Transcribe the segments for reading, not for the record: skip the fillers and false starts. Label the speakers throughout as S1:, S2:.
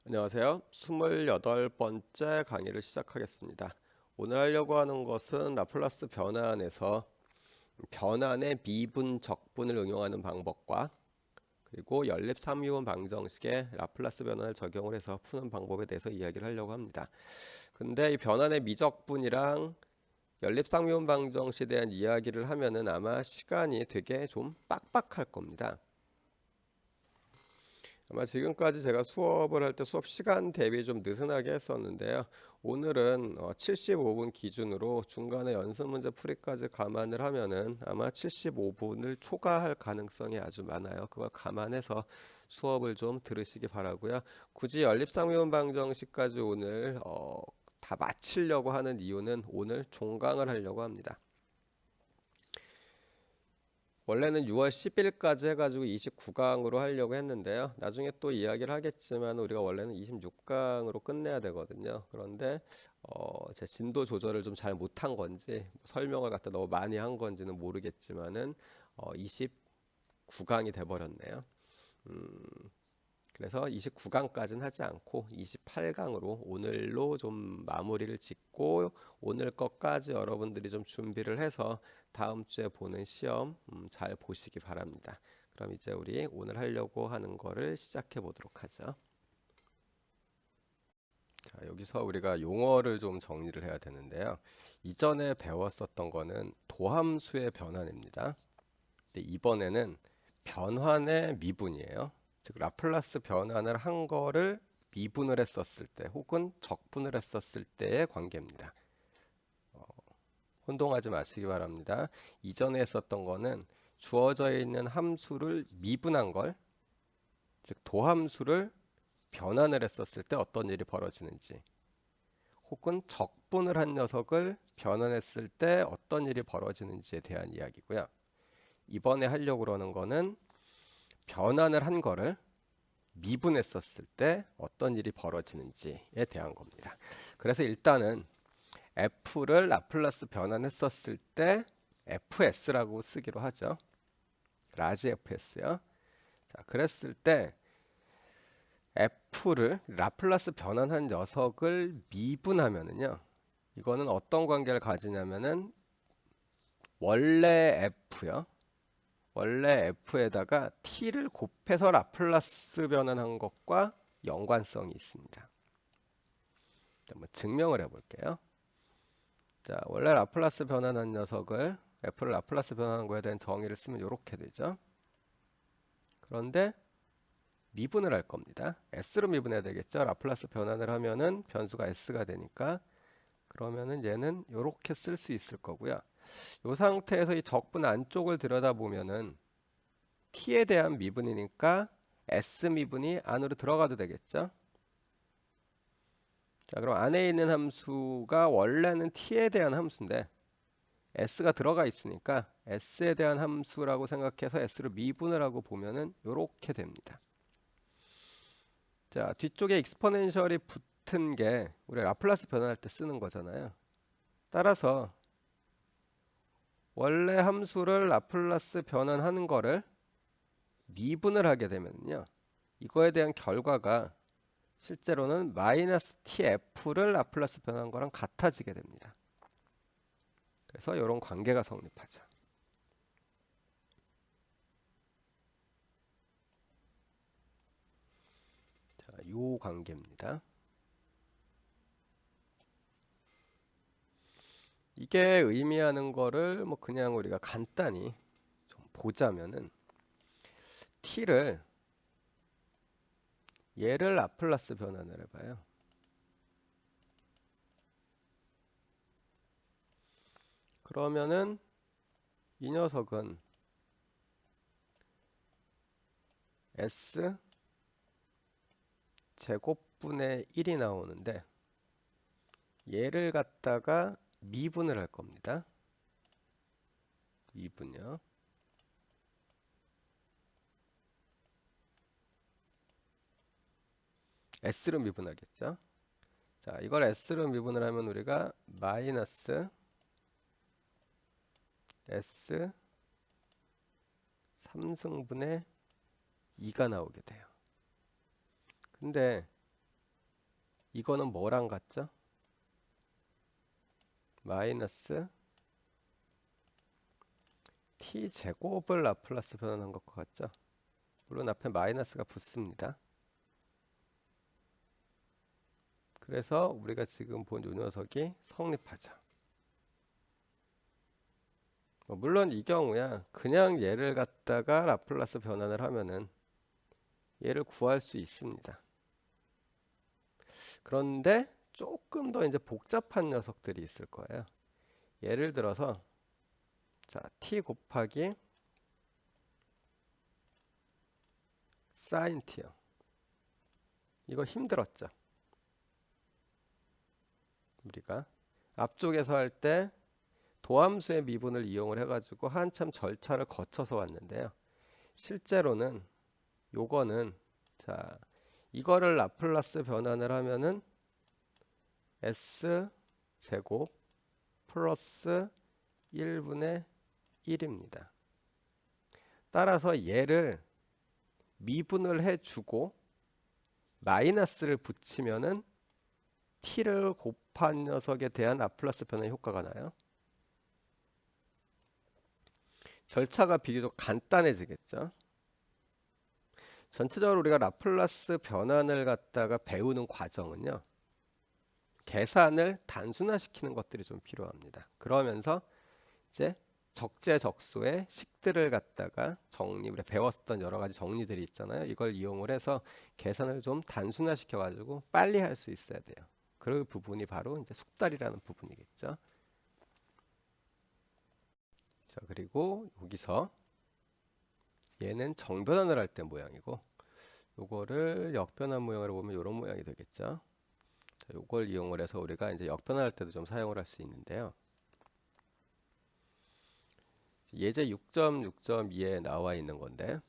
S1: 안녕하세요. 28번째 강의를 시작하겠습니다. 오늘 하려고 하는 것은 라플라스 변환에서 변환의 미분, 적분을 응용하는 방법과 그리고 연립 3이온 방정식에 라플라스 변환을 적용을 해서 푸는 방법에 대해서 이야기를 하려고 합니다. 근데 이 변환의 미적분이랑 연립 3이온 방정식에 대한 이야기를 하면은 아마 시간이 되게 좀 빡빡할 겁니다. 아마 지금까지 제가 수업을 할 때 수업 시간 대비 좀 느슨하게 했었는데요. 오늘은 75분 기준으로 중간에 연습 문제 풀이까지 감안을 하면은 아마 75분을 초과할 가능성이 아주 많아요. 그걸 감안해서 수업을 좀 들으시기 바라고요. 굳이 연립상미분 방정식까지 오늘 다 마치려고 하는 이유는 오늘 종강을 하려고 합니다. 원래는 6월 10일까지 해가지고 29강으로 하려고 했는데요. 나중에 또 이야기를 하겠지만 우리가 원래는 26강으로 끝내야 되거든요. 그런데 제 진도 조절을 좀 잘 못한 건지 설명을 갖다 너무 많이 한 건지는 모르겠지만은 29강이 돼버렸네요. 음, 그래서 29강까지는 하지 않고 28강으로 오늘로 좀 마무리를 짓고 오늘 것까지 여러분들이 좀 준비를 해서 다음 주에 보는 시험 잘 보시기 바랍니다. 그럼 이제 우리 오늘 하려고 하는 거를 시작해 보도록 하죠. 자, 여기서 우리가 용어를 좀 정리를 해야 되는데요. 이전에 배웠었던 거는 도함수의 변환입니다. 근데 이번에는 변환의 미분이에요. 즉 라플라스 변환을 한 거를 미분을 했었을 때 혹은 적분을 했었을 때의 관계입니다. 혼동하지 마시기 바랍니다. 이전에 했었던 거는 주어져 있는 함수를 미분한 걸, 즉 도함수를 변환을 했었을 때 어떤 일이 벌어지는지, 혹은 적분을 한 녀석을 변환했을 때 어떤 일이 벌어지는지에 대한 이야기고요. 이번에 하려고 그러는 거는 변환을 한 거를 미분했었을 때 어떤 일이 벌어지는지에 대한 겁니다. 그래서 일단은 f를 라플라스 변환했었을 때 fs라고 쓰기로 하죠. 라지 fs요. 자, 그랬을 때 f를 라플라스 변환한 녀석을 미분하면은요. 이거는 어떤 관계를 가지냐면은 원래 f요. 원래 f에다가 t를 곱해서 라플라스 변환한 것과 연관성이 있습니다. 한번 증명을 해볼게요. 자, 원래 라플라스 변환한 녀석을 f를 라플라스 변환한 거에 대한 정의를 쓰면 이렇게 되죠. 그런데 미분을 할 겁니다. s로 미분해야 되겠죠. 라플라스 변환을 하면은 변수가 s가 되니까 그러면은 얘는 이렇게 쓸 수 있을 거고요. 이 상태에서 이 적분 안쪽을 들여다보면은 t에 대한 미분이니까 s 미분이 안으로 들어가도 되겠죠. 자, 그럼 안에 있는 함수가 원래는 t에 대한 함수인데 s가 들어가 있으니까 s에 대한 함수라고 생각해서 s를 미분을 하고 보면은 이렇게 됩니다. 자, 뒤쪽에 익스포넨셜이 붙은 게 우리 라플라스 변환할 때 쓰는 거잖아요. 따라서 원래 함수를 라플라스 변환하는 거를 미분을 하게 되면요. 이거에 대한 결과가 실제로는 마이너스 tf를 라플라스 변환한 거랑 같아지게 됩니다. 그래서 이런 관계가 성립하죠. 자, 요 관계입니다. 이게 의미하는 거를 뭐 그냥 우리가 간단히 좀 보자면은 t를 얘를 라플라스 변환을 해봐요. 그러면은 이 녀석은 s 제곱분의 1이 나오는데 얘를 갖다가 미분을 할 겁니다. 미분요. s로 미분하겠죠. 자, 이걸 s로 미분을 하면 우리가 마이너스 s 3승분의 2가 나오게 돼요. 근데 이거는 뭐랑 같죠? 마이너스 t 제곱을 라플라스 변환한 것과 같죠? 물론 앞에 마이너스가 붙습니다. 그래서 우리가 지금 본 이 녀석이 성립하죠. 물론 이 경우야 그냥 얘를 갖다가 라플라스 변환을 하면은 얘를 구할 수 있습니다. 그런데 조금 더 이제 복잡한 녀석들이 있을 거예요. 예를 들어서 자, t 곱하기 sin t요. 이거 힘들었죠. 우리가 앞쪽에서 할 때 도함수의 미분을 이용을 해가지고 한참 절차를 거쳐서 왔는데요. 실제로는 요거는 자 이거를 라플라스 변환을 하면은 s 제곱 플러스 1분의 1입니다. 따라서 얘를 미분을 해주고 마이너스를 붙이면은 t를 곱한 녀석에 대한 라플라스 변환 효과가 나요. 절차가 비교적 간단해지겠죠. 전체적으로 우리가 라플라스 변환을 갖다가 배우는 과정은요. 계산을 단순화시키는 것들이 좀 필요합니다. 그러면서 이제 적재적소의 식들을 갖다가 우리가 배웠던 여러 가지 정리들이 있잖아요. 이걸 이용을 해서 계산을 좀 단순화시켜 가지고 빨리 할 수 있어야 돼요. 그 부분이 바로 이제 숙달이라는 부분이겠죠. 자, 그리고 여기서 얘는 정변환을 할 때 모양이고 요거를 역변환 모양으로 보면 이런 모양이 되겠죠. 자, 요걸 이용을 해서 우리가 이제 역변환할 때도 좀 사용을 할 수 있는데요. 예제 6.6.2에 나와 있는 건데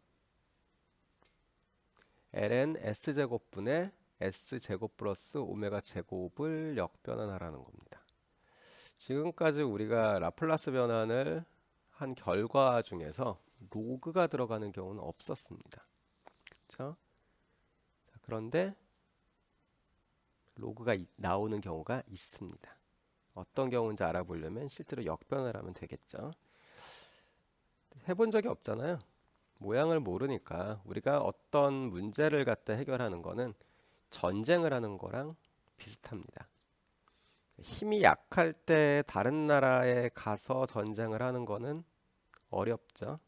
S1: ln s제곱분의 s제곱 플러스 오메가 제곱을 역변환하라는 겁니다. 지금까지 우리가 라플라스 변환을 한 결과 중에서 로그가 들어가는 경우는 없었습니다. 그렇죠? 그런데 로그가 나오는 경우가 있습니다. 어떤 경우인지 알아보려면 실제로 역변을 하면 되겠죠. 해본 적이 없잖아요. 모양을 모르니까 우리가 어떤 문제를 갖다 해결하는 거는 전쟁을 하는 거랑 비슷합니다. 힘이 약할 때 다른 나라에 가서 전쟁을 하는 거는 어렵죠.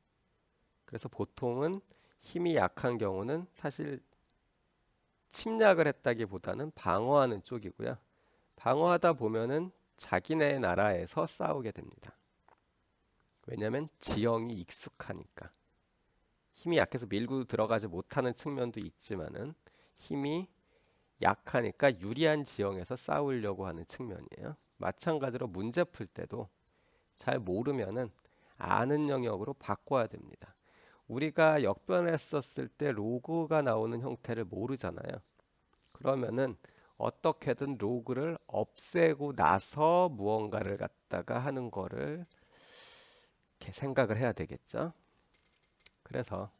S1: 그래서 보통은 힘이 약한 경우는 사실 침략을 했다기보다는 방어하는 쪽이고요. 방어하다 보면은 자기네 나라에서 싸우게 됩니다. 왜냐하면 지형이 익숙하니까. 힘이 약해서 밀고 들어가지 못하는 측면도 있지만은 힘이 약하니까 유리한 지형에서 싸우려고 하는 측면이에요. 마찬가지로 문제 풀 때도 잘 모르면은 아는 영역으로 바꿔야 됩니다. 우리가 역변했었을 때 로그가 나오는 형태를 모르잖아요. 그러면은 어떻게든 로그를 없애고 나서 무언가를 갖다가 하는 거를 이렇게 생각을 해야 되겠죠. 그래서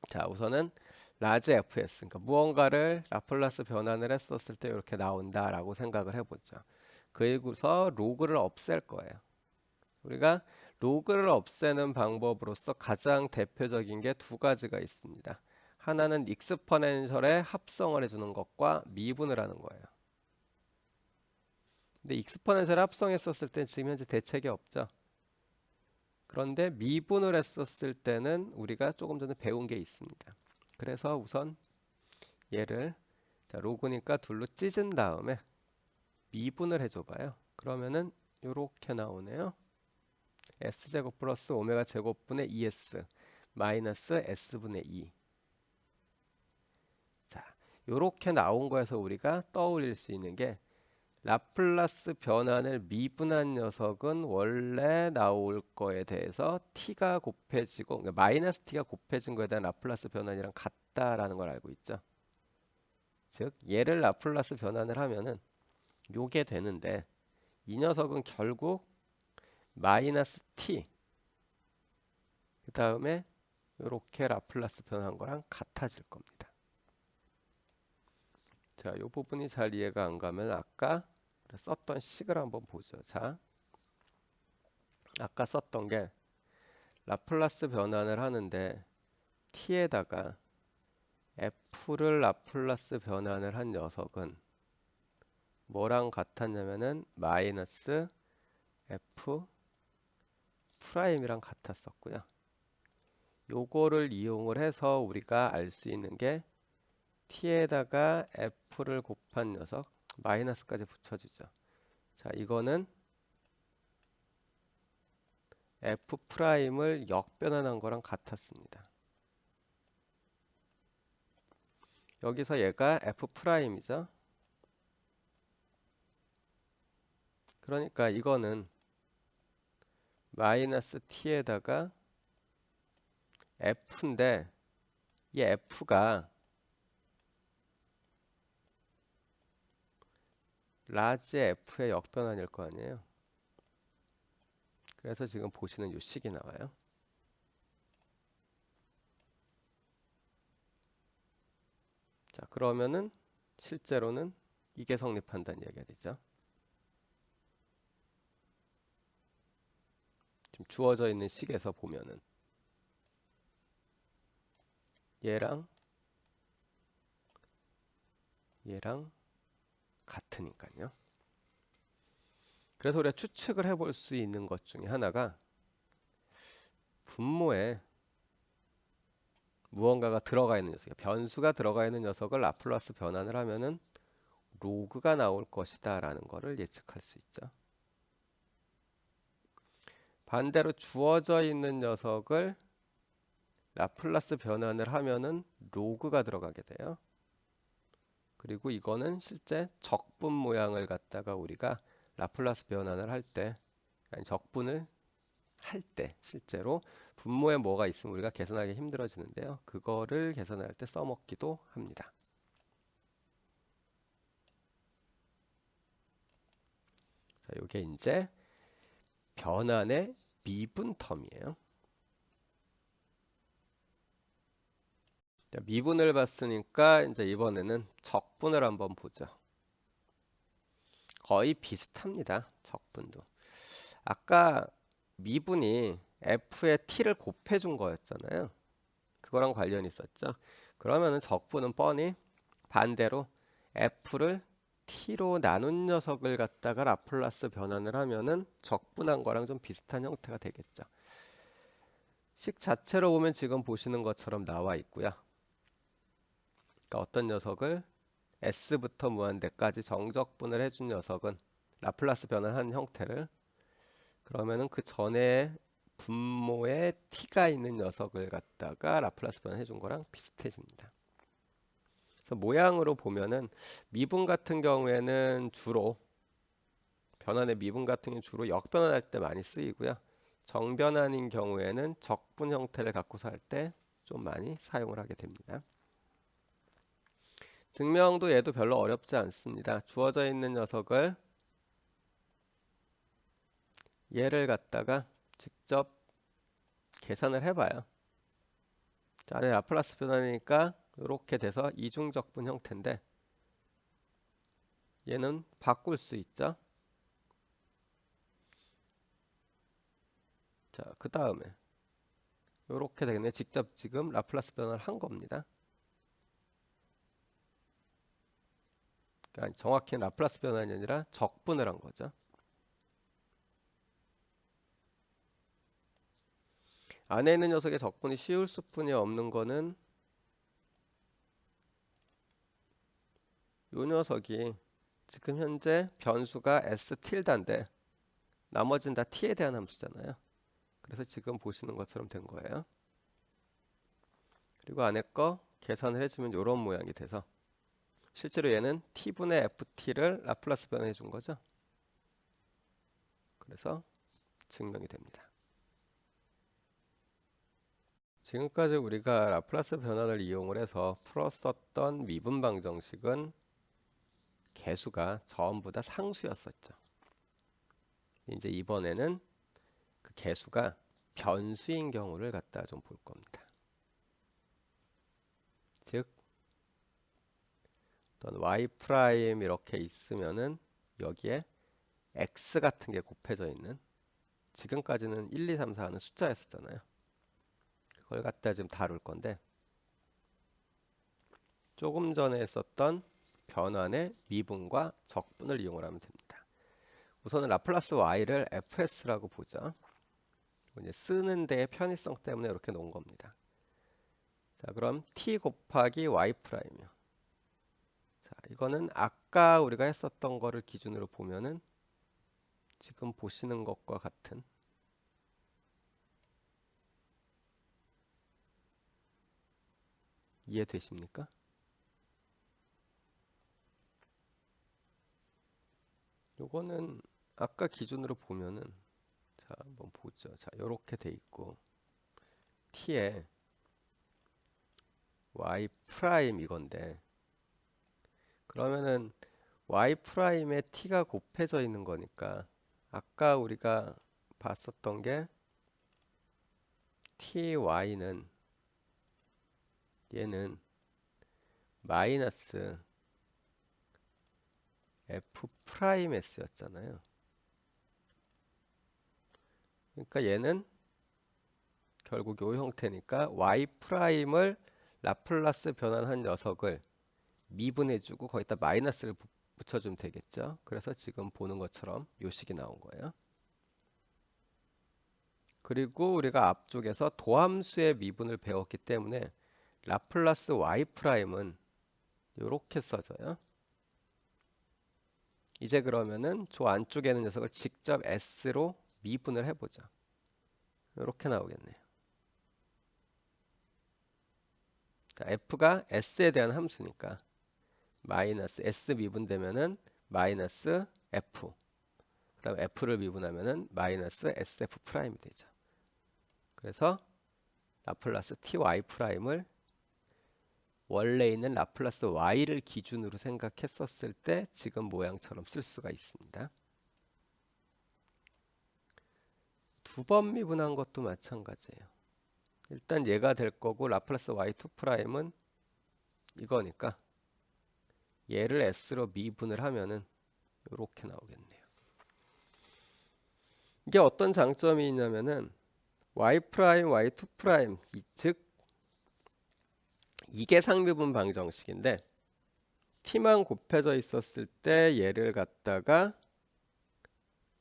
S1: 자 우선은 라지 fs 그러니까 무언가를 라플라스 변환을 했었을 때 이렇게 나온다라고 생각을 해보죠. 그리고서 로그를 없앨 거예요. 우리가 로그를 없애는 방법으로서 가장 대표적인 게 두 가지가 있습니다. 하나는 익스포넨셜의 합성을 해주는 것과 미분을 하는 거예요. 근데 익스포넨셜 합성했었을 때 지금 현재 대책이 없죠. 그런데 미분을 했었을 때는 우리가 조금 전에 배운 게 있습니다. 그래서 우선 얘를 자, 로그니까 둘로 찢은 다음에 미분을 해줘봐요. 그러면은 이렇게 나오네요. s제곱 플러스 오메가 제곱분의 2s 마이너스 s분의 2. 자, 이렇게 나온 거에서 우리가 떠올릴 수 있는 게 라플라스 변환을 미분한 녀석은 원래 나올 거에 대해서 t가 곱해지고 그러니까 마이너스 t가 곱해진 거에 대한 라플라스 변환이랑 같다라는 걸 알고 있죠. 즉 얘를 라플라스 변환을 하면은 요게 되는데 이 녀석은 결국 마이너스 t 그 다음에 이렇게 라플라스 변환한 거랑 같아질 겁니다. 자, 이 부분이 잘 이해가 안 가면 아까 썼던 식을 한번 보죠. 자, 아까 썼던 게 라플라스 변환을 하는데 t에다가 f를 라플라스 변환을 한 녀석은 뭐랑 같았냐면은 마이너스 f 프라임이랑 같았었고요. 요거를 이용을 해서 우리가 알 수 있는 게 t에다가 f를 곱한 녀석 마이너스까지 붙여주죠. 자, 이거는 f 프라임을 역변환한 거랑 같았습니다. 여기서 얘가 f 프라임이죠. 그러니까 이거는 마이너스 t에다가 f인데 이 f가 라지 f의 역변환일 거 아니에요. 그래서 지금 보시는 이 식이 나와요. 자, 그러면은 실제로는 이게 성립한다는 이야기가 되죠. 지금 주어져 있는 식에서 보면은 얘랑 같으니까요. 그래서 우리가 추측을 해볼 수 있는 것 중에 하나가 분모에 무언가가 들어가 있는 녀석, 변수가 들어가 있는 녀석을 라플라스 변환을 하면은 로그가 나올 것이다 라는 것을 예측할 수 있죠. 반대로 주어져 있는 녀석을 라플라스 변환을 하면은 로그가 들어가게 돼요. 그리고 이거는 실제 적분 모양을 갖다가 우리가 라플라스 변환을 할 때, 아니 적분을 할 때 실제로 분모에 뭐가 있으면 우리가 계산하기 힘들어지는데요. 그거를 계산할 때 써먹기도 합니다. 자, 이게 이제 변환의 미분 텀이에요. 자, 미분을 봤으니까 이제 이번에는 적분을 한번 보죠. 거의 비슷합니다. 적분도. 아까 미분이 f에 t를 곱해준 거였잖아요. 그거랑 관련이 있었죠. 그러면은 적분은 뻔히 반대로 f를 t로 나눈 녀석을 갖다가 라플라스 변환을 하면은 적분한 거랑 좀 비슷한 형태가 되겠죠. 식 자체로 보면 지금 보시는 것처럼 나와 있고요. 그러니까 어떤 녀석을 s부터 무한대까지 정적분을 해준 녀석은 라플라스 변환한 형태를, 그러면은 그 전에 분모에 t가 있는 녀석을 갖다가 라플라스 변환해 준 거랑 비슷해집니다. 그래서 모양으로 보면은 미분 같은 경우에는 주로 변환의 미분 같은 경우는 주로 역변환할 때 많이 쓰이고요. 정변환인 경우에는 적분 형태를 갖고서 할 때 좀 많이 사용을 하게 됩니다. 증명도 얘도 별로 어렵지 않습니다. 주어져 있는 녀석을 얘를 갖다가 직접 계산을 해봐요. 자, 안에 라플라스 변환이니까 이렇게 돼서 이중적분 형태인데 얘는 바꿀 수 있죠. 자, 그 다음에 이렇게 되겠네. 직접 지금 라플라스 변환을 한 겁니다. 그러니까 정확히는 라플라스 변환이 아니라 적분을 한 거죠. 안에 있는 녀석의 적분이 씌울 수뿐이 없는 거는 이 녀석이 지금 현재 변수가 s 틸다인데 나머지는 다 t에 대한 함수잖아요. 그래서 지금 보시는 것처럼 된 거예요. 그리고 안에 거 계산을 해주면 이런 모양이 돼서 실제로 얘는 t분의 ft를 라플라스 변환해 준 거죠. 그래서 증명이 됩니다. 지금까지 우리가 라플라스 변환을 이용을 해서 풀었었던 미분 방정식은 개수가 전부 다 상수였었죠. 이제 이번에는 그 개수가 변수인 경우를 갖다 좀 볼 겁니다. 즉 어떤 y 프라임 이렇게 있으면은 여기에 x 같은 게 곱해져 있는, 지금까지는 1, 2, 3, 4 하는 숫자였었잖아요. 그걸 갖다 지금 다룰 건데, 조금 전에 썼던 변환의 미분과 적분을 이용을 하면 됩니다. 우선은 라플라스 y를 fs라고 보죠. 이제 쓰는 데의 편의성 때문에 이렇게 놓은 겁니다. 자, 그럼 t 곱하기 y 프라임이요. 자, 이거는 아까 우리가 했었던 거를 기준으로 보면은 지금 보시는 것과 같은, 이해되십니까? 요거는 아까 기준으로 보면은, 자, 한번 보죠. 자, 요렇게 돼 있고 t에 y 프라임 이건데, 그러면은 y 프라임에 t가 곱해져 있는 거니까 아까 우리가 봤었던 게 ty는 얘는 마이너스 f 프라임 s였잖아요. 그러니까 얘는 결국 요 형태니까 y 프라임을 라플라스 변환한 녀석을 미분해주고 거기다 마이너스를 붙여주면 되겠죠. 그래서 지금 보는 것처럼 요 식이 나온 거예요. 그리고 우리가 앞쪽에서 도함수의 미분을 배웠기 때문에 라플라스 y 프라임은 이렇게 써져요. 이제 그러면은 저 안쪽에 있는 녀석을 직접 s로 미분을 해보죠. 이렇게 나오겠네요. 자, f가 s에 대한 함수니까 마이너스 s 미분되면은 마이너스 f, 그 다음 f를 미분하면은 마이너스 sf 프라임이 되죠. 그래서 라플라스 ty 프라임을 원래 있는 라플라스 y를 기준으로 생각했었을 때 지금 모양처럼 쓸 수가 있습니다. 두 번 미분한 것도 마찬가지예요. 일단 얘가 될 거고 라플라스 y2 프라임은 이거니까 얘를 s로 미분을 하면은 이렇게 나오겠네요. 이게 어떤 장점이 있냐면은 y 프라임, y2 프라임, 즉 이게 상미분 방정식인데 t만 곱해져 있었을 때 얘를 갖다가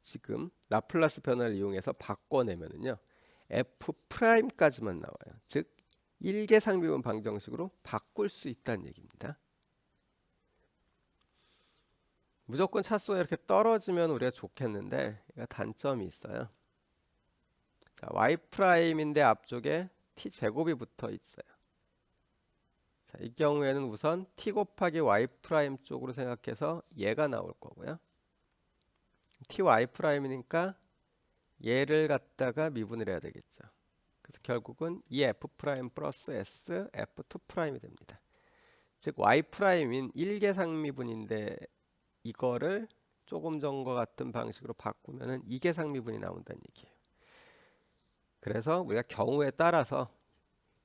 S1: 지금 라플라스 변화를 이용해서 바꿔내면은요 f 프라임까지만 나와요. 즉 1개 상미분 방정식으로 바꿀 수 있다는 얘기입니다. 무조건 차수가 이렇게 떨어지면 우리가 좋겠는데 얘가 단점이 있어요. 자, y 프라임인데 앞쪽에 t 제곱이 붙어 있어요. 자, 이 경우에는 우선 t 곱하기 y 프라임 쪽으로 생각해서 얘가 나올 거고요. ty 프라임이니까 얘를 갖다가 미분을 해야 되겠죠. 그래서 결국은 이 f 프라임 플러스 s f2 프라임이 됩니다. 즉 y 프라임인 1개 상미분인데 이거를 조금 전과 같은 방식으로 바꾸면은 2개 상미분이 나온다는 얘기예요. 그래서 우리가 경우에 따라서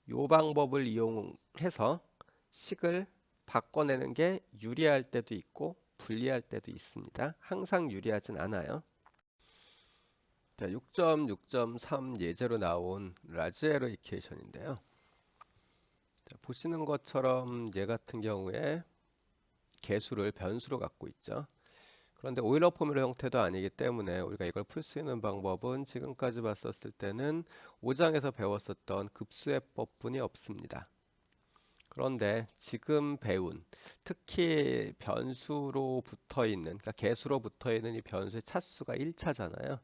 S1: 이 방법을 이용해서 식을 바꿔내는 게 유리할 때도 있고 불리할 때도 있습니다. 항상 유리하진 않아요. 자, 6.6.3 예제로 나온 라지에로 이퀘이션인데요. 자, 보시는 것처럼 얘 같은 경우에 개수를 변수로 갖고 있죠. 그런데 오일러 포뮬러 형태도 아니기 때문에 우리가 이걸 풀 수 있는 방법은 지금까지 봤었을 때는 5장에서 배웠었던 급수해법뿐이 없습니다. 그런데 지금 배운 특히 변수로 붙어 있는, 그러니까 개수로 붙어 있는 이 변수의 차수가 1차잖아요.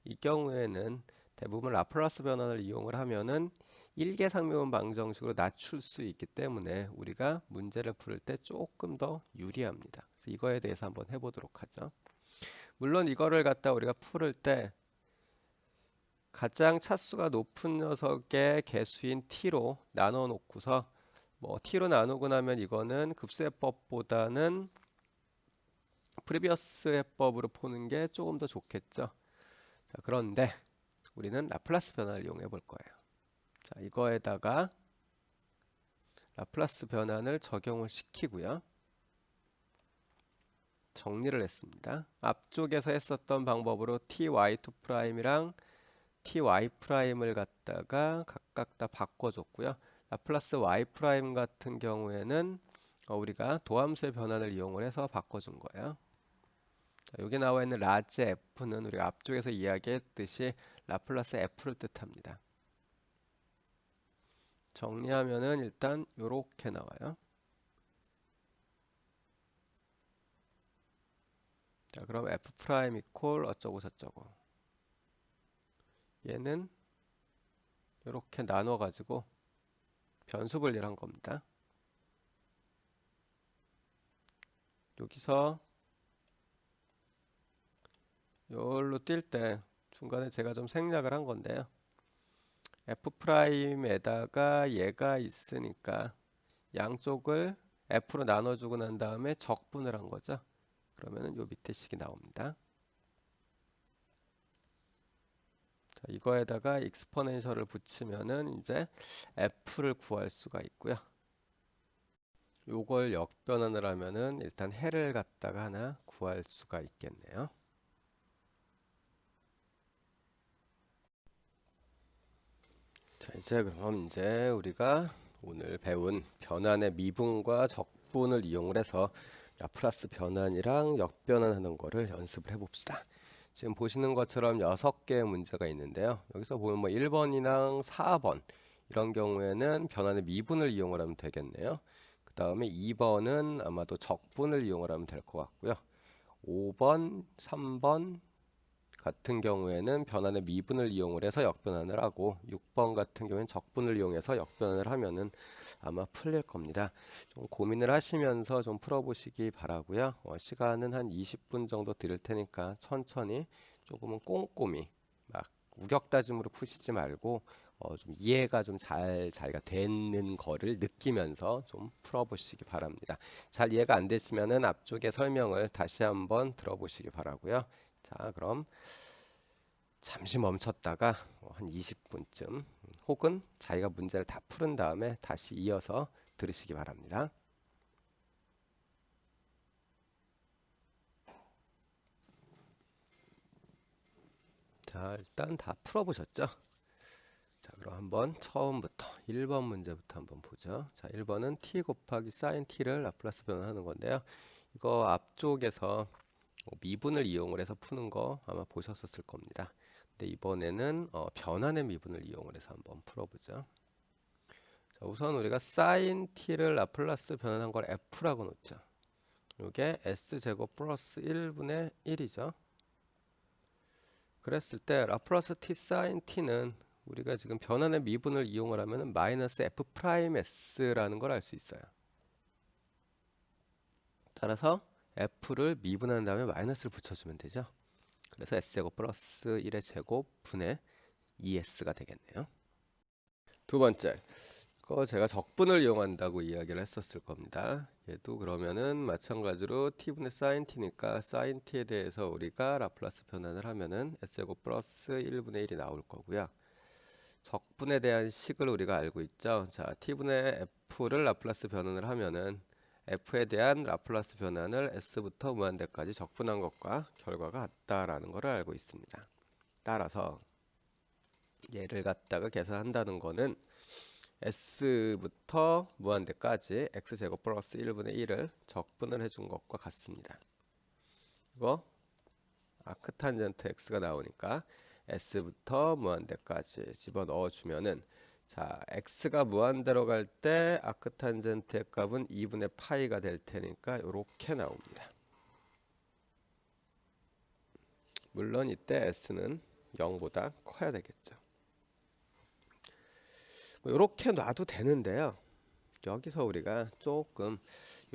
S1: 이 경우에는 대부분 라플라스 변환을 이용을 하면은 1개 상미분 방정식으로 낮출 수 있기 때문에 우리가 문제를 풀 때 조금 더 유리합니다. 그래서 이거에 대해서 한번 해보도록 하죠. 물론 이거를 갖다 우리가 풀을 때 가장 차수가 높은 녀석의 개수인 t로 나눠 놓고서 뭐 t로 나누고 나면 이거는 급수해법보다는 프리비어스 해법으로 푸는 게 조금 더 좋겠죠. 자, 그런데 우리는 라플라스 변환을 이용해 볼 거예요. 자, 이거에다가 라플라스 변환을 적용을 시키고요. 정리를 했습니다. 앞쪽에서 했었던 방법으로 ty2'이랑 ty''을 갖다가 각각 다 바꿔줬고요. 라플라스 y' 같은 경우에는 우리가 도함수의 변환을 이용을 해서 바꿔준 거예요. 자, 여기 나와 있는 라지 f는 우리가 앞쪽에서 이야기했듯이 라플라스 f를 뜻합니다. 정리하면은 일단 이렇게 나와요. 자, 그럼 f 프라임 이퀄 어쩌고 저쩌고. 얘는 이렇게 나눠 가지고 변수 분리를 한 겁니다. 여기서 여기로 뛸 때 중간에 제가 좀 생략을 한 건데요. f 프라임에다가 얘가 있으니까 양쪽을 f로 나눠주고 난 다음에 적분을 한 거죠. 그러면은 요 밑에 식이 나옵니다. 자, 이거에다가 익스포넨셜을 붙이면은 이제 f를 구할 수가 있고요. 요걸 역변환을 하면은 일단 해를 갖다가 하나 구할 수가 있겠네요. 자, 이제 그럼 이제 우리가 오늘 배운 변환의 미분과 적분을 이용을 해서 라플라스 변환이랑 역변환하는 거를 연습을 해봅시다. 지금 보시는 것처럼 6개의 문제가 있는데요. 여기서 보면 뭐 1번이랑 4번 이런 경우에는 변환의 미분을 이용을 하면 되겠네요. 그 다음에 2번은 아마도 적분을 이용을 하면 될 것 같고요. 5번, 3번 같은 경우에는 변환의 미분을 이용을 해서 역변환을 하고 6번 같은 경우에는 적분을 이용해서 역변환을 하면은 아마 풀릴 겁니다. 좀 고민을 하시면서 좀 풀어보시기 바라고요. 시간은 한 20분 정도 드릴 테니까 천천히 조금은 꼼꼼히 막 우격다짐으로 푸시지 말고 좀 이해가 좀 자기가 되는 거를 느끼면서 좀 풀어보시기 바랍니다. 잘 이해가 안 되시면은 앞쪽에 설명을 다시 한번 들어보시기 바라고요. 자, 그럼 잠시 멈췄다가 한 20분쯤 혹은 자기가 문제를 다 풀은 다음에 다시 이어서 들으시기 바랍니다. 자, 일단 다 풀어보셨죠? 자, 그럼 한번 처음부터 1번 문제부터 한번 보죠. 자, 1번은 t 곱하기 sin t를 라플라스 변환하는 건데요. 이거 앞쪽에서 미분을 이용을 해서 푸는 거 아마 보셨었을 겁니다. 근데 이번에는 변환의 미분을 이용을 해서 한번 풀어보죠. 자, 우선 우리가 sin t를 라플라스 변환한 걸 f라고 놓죠. 이게 s제곱 플러스 1분의 1이죠. 그랬을 때 라플라스 t sin t는 우리가 지금 변환의 미분을 이용을 하면 마이너스 f 프라임 s라는 걸 알 수 있어요. 따라서 f를 미분한 다음에 마이너스를 붙여주면 되죠. 그래서 s제곱 플러스 1의 제곱 분의 2s가 되겠네요. 두 번째, 제가 적분을 이용한다고 이야기를 했었을 겁니다. 얘도 그러면은 마찬가지로 t분의 sin t니까 sin t에 대해서 우리가 라플라스 변환을 하면은 s제곱 플러스 1분의 1이 나올 거고요. 적분에 대한 식을 우리가 알고 있죠. 자, t분의 f를 라플라스 변환을 하면은 f에 대한 라플라스 변환을 s부터 무한대까지 적분한 것과 결과가 같다라는 것을 알고 있습니다. 따라서 얘를 갖다가 계산한다는 거는 s부터 무한대까지 x제곱 플러스 1분의 1을 적분을 해준 것과 같습니다. 이거 아크탄젠트 x가 나오니까 s부터 무한대까지 집어넣어 주면은 자, x가 무한대로 갈 때 아크탄젠트의 값은 2분의 파이가 될 테니까 이렇게 나옵니다. 물론 이때 s는 0보다 커야 되겠죠. 이렇게 놔도 되는데요. 여기서 우리가 조금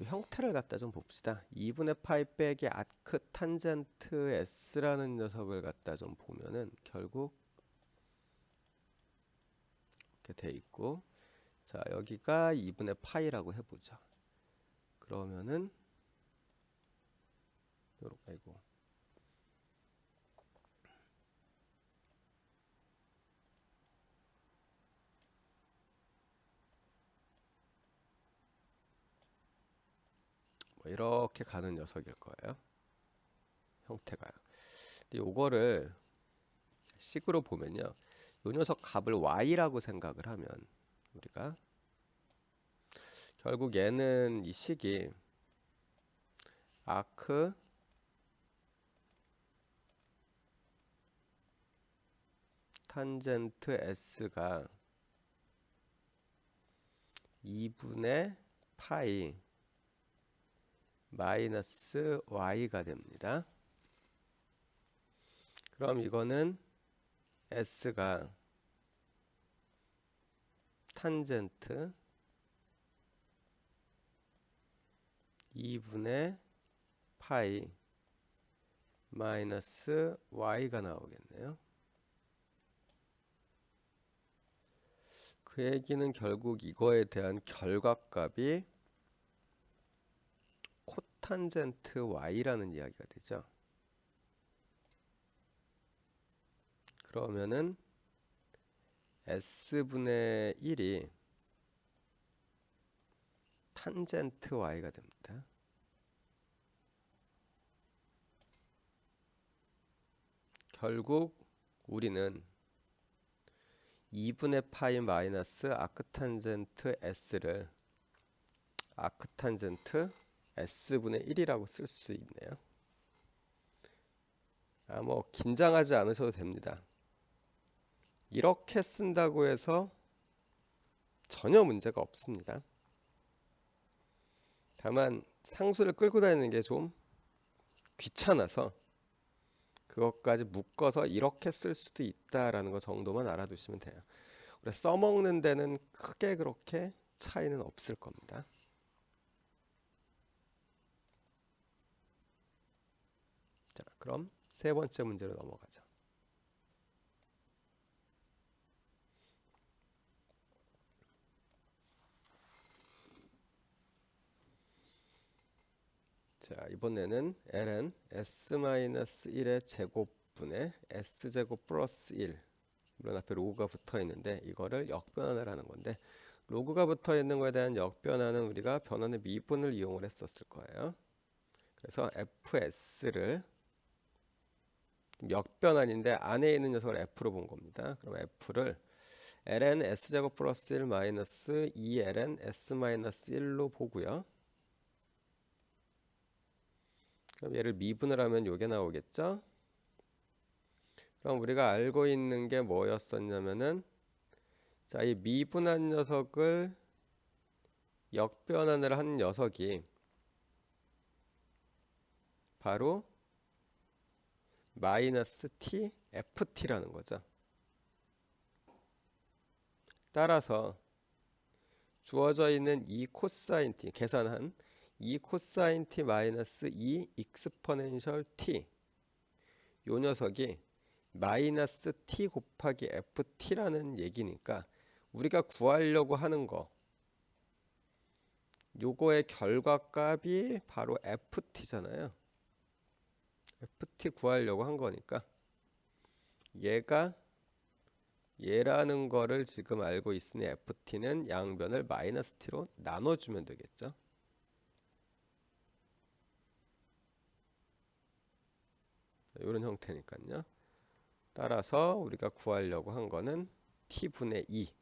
S1: 형태를 갖다 좀 봅시다. 2분의 파이 빼기 아크 탄젠트 s라는 녀석을 갖다 좀 보면은 결국 이렇게 돼 있고, 자, 여기가 2분의 파이라고 해보죠. 그러면은 요렇게 이거 이렇게 가는 녀석일 거예요. 형태가요. 근데 요거를 식으로 보면요. 요 녀석 값을 y라고 생각을 하면 우리가 결국 얘는 이 식이 아크 탄젠트 s가 2분의 파이 마이너스 y가 됩니다. 그럼 이거는 s가 탄젠트 2분의 파이 마이너스 y가 나오겠네요. 그 얘기는 결국 이거에 대한 결과값이 코탄젠트 y라는 이야기가 되죠. 그러면은 s분의 1이 탄젠트 y가 됩니다. 결국 우리는 2분의 파이 마이너스 아크탄젠트 s를 아크탄젠트 s분의 1이라고 쓸 수 있네요. 뭐 긴장하지 않으셔도 됩니다. 이렇게 쓴다고 해서 전혀 문제가 없습니다. 다만 상수를 끌고 다니는 게 좀 귀찮아서 그것까지 묶어서 이렇게 쓸 수도 있다라는 거 정도만 알아두시면 돼요. 그래서 써먹는 데는 크게 그렇게 차이는 없을 겁니다. 자, 그럼 세 번째 문제로 넘어가죠. 자, 이번에는 ln s-1의 제곱분의 s제곱 플러스 1, 물론 앞에 로그가 붙어 있는데 이거를 역변환을 하는 건데, 로그가 붙어 있는 거에 대한 역변환은 우리가 변환의 미분을 이용을 했었을 거예요. 그래서 fs를 역변환인데 안에 있는 녀석을 f로 본 겁니다. 그럼 f를 ln s제곱 플러스 1 마이너스 2ln s 마이너스 1로 보고요. 그럼 얘를 미분을 하면 요게 나오겠죠? 그럼 우리가 알고 있는 게 뭐였었냐면은, 자, 이 미분한 녀석을 역변환을 한 녀석이 바로 마이너스 t ft라는 거죠. 따라서 주어져 있는 이 코사인 t, 계산한 이 코사인 t 마이너스 2 익스포넨셜 t, 요 녀석이 마이너스 t 곱하기 ft라는 얘기니까 우리가 구하려고 하는 거, 요거의 결과값이 바로 ft잖아요. ft 구하려고 한 거니까 얘가 얘라는 거를 지금 알고 있으니 ft는 양변을 마이너스 t로 나눠주면 되겠죠. 이런 형태니까요. 따라서 우리가 구하려고 한 거는 t분의 2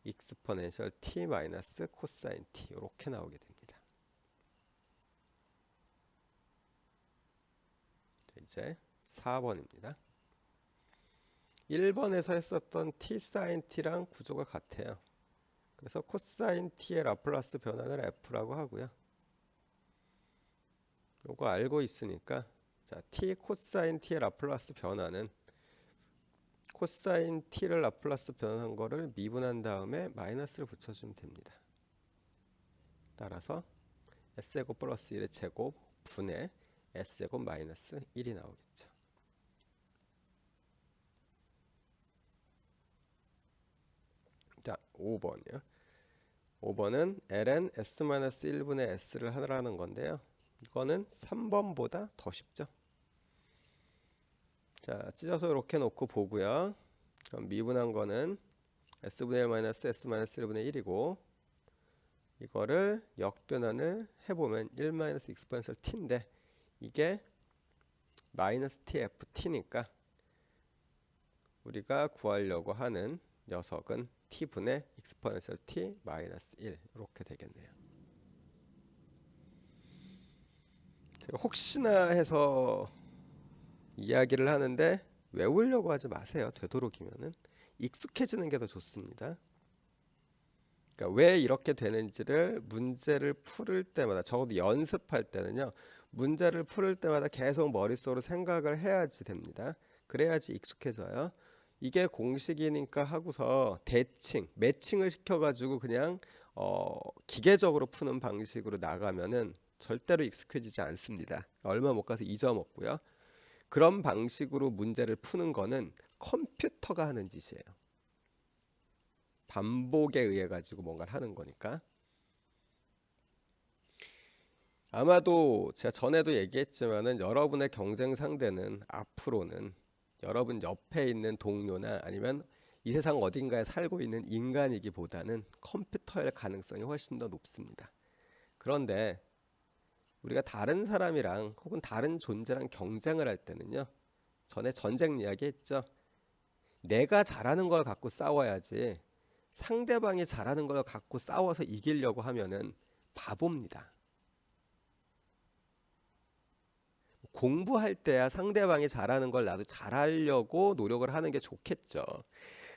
S1: 익스포넨셜 t 마이너스 코사인 t, 이렇게 나오게 됩니다. 이제 4번입니다. 1번에서 했었던 t 사인 t랑 구조가 같아요. 그래서 코사인 t의 라플라스 변환을 f라고 하고요. 요거 알고 있으니까, 자, t 코사인 t의 라플라스 변환은 코사인 t를 라플라스 변환한 거를 미분한 다음에 마이너스를 붙여주면 됩니다. 따라서 s제곱 플러스 1의 제곱 분의 s제곱 마이너스 1이 나오겠죠. 자, 5번이요. 5번은 ln s-1분의 s를 하라는 건데요. 이거는 3번보다 더 쉽죠. 자, 찢어서 이렇게 놓고 보고요. 그럼 미분한 거는 s분의 1 마이너스 s 마이너스 1분의 1이고, 이거를 역변환을 해보면 1 exponential t인데 이게 마이너스 tft니까 우리가 구하려고 하는 녀석은 t분의 exponential t 마이너스 1 이렇게 되겠네요. 제가 혹시나 해서 이야기를 하는데 외우려고 하지 마세요. 되도록이면은 익숙해지는 게 더 좋습니다. 그러니까 왜 이렇게 되는지를 문제를 풀을 때마다, 적어도 연습할 때는요, 문제를 풀을 때마다 계속 머릿속으로 생각을 해야지 됩니다. 그래야지 익숙해져요. 이게 공식이니까 하고서 대칭, 매칭을 시켜가지고 그냥 기계적으로 푸는 방식으로 나가면은 절대로 익숙해지지 않습니다. 얼마 못 가서 잊어먹고요. 그런 방식으로 문제를 푸는 거는 컴퓨터가 하는 짓이에요. 반복에 의해 가지고 뭔가를 하는 거니까. 아마도 제가 전에도 얘기했지만은 여러분의 경쟁 상대는 앞으로는 여러분 옆에 있는 동료나 아니면 이 세상 어딘가에 살고 있는 인간이기보다는 컴퓨터일 가능성이 훨씬 더 높습니다. 그런데 우리가 다른 사람이랑 혹은 다른 존재랑 경쟁을 할 때는요, 전에 전쟁 이야기 했죠. 내가 잘하는 걸 갖고 싸워야지 상대방이 잘하는 걸 갖고 싸워서 이기려고 하면은 바보입니다. 공부할 때야 상대방이 잘하는 걸 나도 잘하려고 노력을 하는 게 좋겠죠.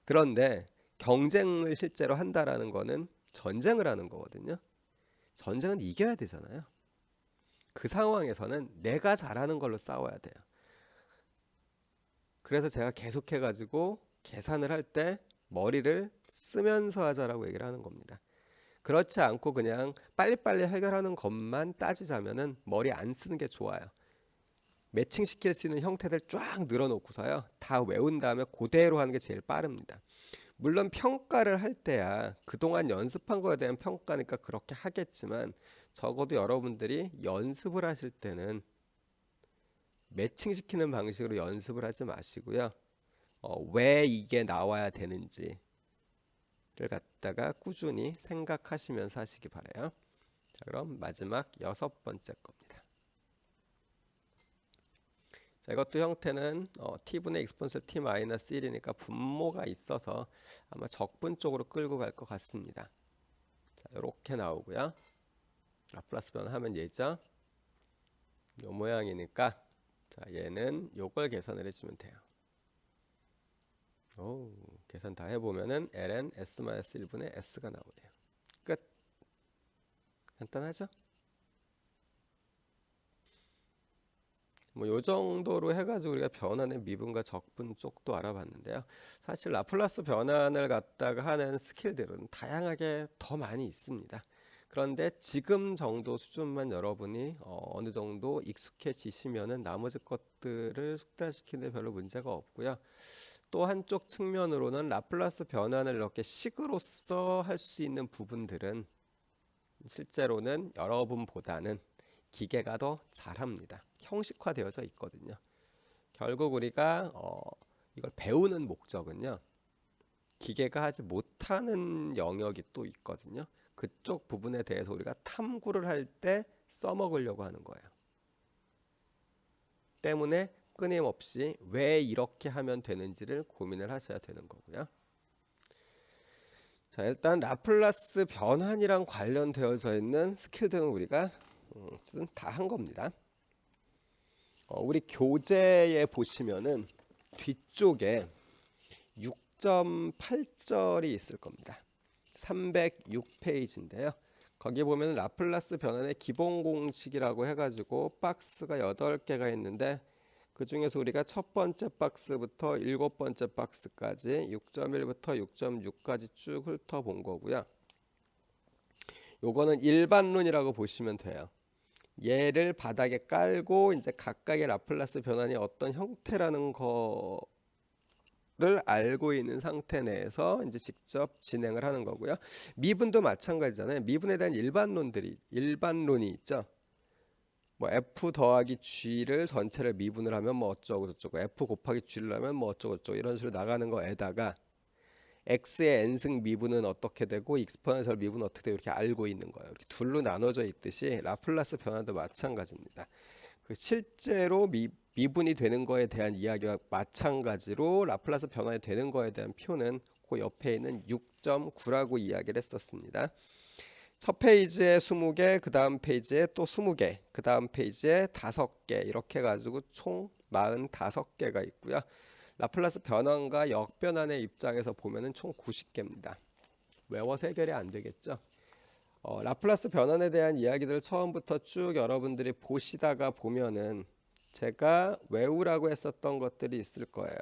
S1: 그런데 경쟁을 실제로 한다라는 거는 전쟁을 하는 거거든요. 전쟁은 이겨야 되잖아요. 그 상황에서는 내가 잘하는 걸로 싸워야 돼요. 그래서 제가 계속해가지고 계산을 할 때 머리를 쓰면서 하자라고 얘기를 하는 겁니다. 그렇지 않고 그냥 빨리빨리 해결하는 것만 따지자면은 머리 안 쓰는 게 좋아요. 매칭시킬 수 있는 형태들 쫙 늘어놓고서요, 다 외운 다음에 그대로 하는 게 제일 빠릅니다. 물론 평가를 할 때야 그동안 연습한 거에 대한 평가니까 그렇게 하겠지만 적어도 여러분들이 연습을 하실 때는 매칭시키는 방식으로 연습을 하지 마시고요. 왜 이게 나와야 되는지를 갖다가 꾸준히 생각하시면서 하시기 바라요. 자, 그럼 마지막 6번째 겁니다. 자, 이것도 형태는 t분의 exponential t 마이너스 1이니까 분모가 있어서 아마 적분 쪽으로 끌고 갈 것 같습니다. 자, 이렇게 나오고요. 라플라스 변화하면 얘죠. 이 모양이니까 자, 얘는 요걸 계산을 해주면 돼요. 오, 계산 다 해보면은 ln s-1분의 s가 나오네요. 끝. 간단하죠? 뭐 요 정도로 해가지고 우리가 변환의 미분과 적분 쪽도 알아봤는데요. 사실 라플라스 변환을 갖다가 하는 스킬들은 다양하게 더 많이 있습니다. 그런데 지금 정도 수준만 여러분이 어느 정도 익숙해지시면은 나머지 것들을 숙달시키는 데 별로 문제가 없고요. 또 한쪽 측면으로는 라플라스 변환을 이렇게 식으로서 할 수 있는 부분들은 실제로는 여러분보다는 기계가 더 잘합니다. 형식화되어져 있거든요. 결국 우리가 이걸 배우는 목적은요, 기계가 하지 못하는 영역이 또 있거든요. 그쪽 부분에 대해서 우리가 탐구를 할 때 써먹으려고 하는 거예요. 때문에 끊임없이 왜 이렇게 하면 되는지를 고민을 하셔야 되는 거고요. 자, 일단 라플라스 변환이랑 관련되어져 있는 스킬들은 우리가 다 한 겁니다. 우리 교재에 보시면은 뒤쪽에 6.8절이 있을 겁니다. 306페이지인데요. 거기 보면 라플라스 변환의 기본 공식이라고 해가지고 박스가 8개가 있는데 그 중에서 우리가 첫 번째 박스부터 7번째 박스까지 6.1부터 6.6까지 쭉 훑어본 거고요. 요거는 일반론이라고 보시면 돼요. 얘를 바닥에 깔고 이제 각각의 라플라스 변환이 어떤 형태라는 거를 알고 있는 상태 내에서 이제 직접 진행을 하는 거고요. 미분도 마찬가지잖아요. 미분에 대한 일반론이 있죠. 뭐 f 더하기 g를 전체를 미분을 하면 뭐 어쩌고 저쩌고, f 곱하기 g를 하면 뭐 어쩌고 저쩌고 이런 식으로 나가는 거에다가 x의 n승 미분은 어떻게 되고 익스포넨셜 미분은 어떻게 되고 이렇게 알고 있는 거예요. 이렇게 둘로 나눠져 있듯이 라플라스 변화도 마찬가지입니다. 그 실제로 미분이 되는 거에 대한 이야기와 마찬가지로 라플라스 변화에 되는 거에 대한 표는 그 옆에 있는 6.9라고 이야기를 했었습니다. 첫 페이지에 20개, 그 다음 페이지에 또 20개, 그 다음 페이지에 5개 이렇게 해가지고 총 45개가 있고요. 라플라스 변환과 역변환의 입장에서 보면은 총 90개입니다. 외워서 해결이 안 되겠죠. 라플라스 변환에 대한 이야기들을 처음부터 쭉 여러분들이 보시다가 보면은 제가 외우라고 했었던 것들이 있을 거예요.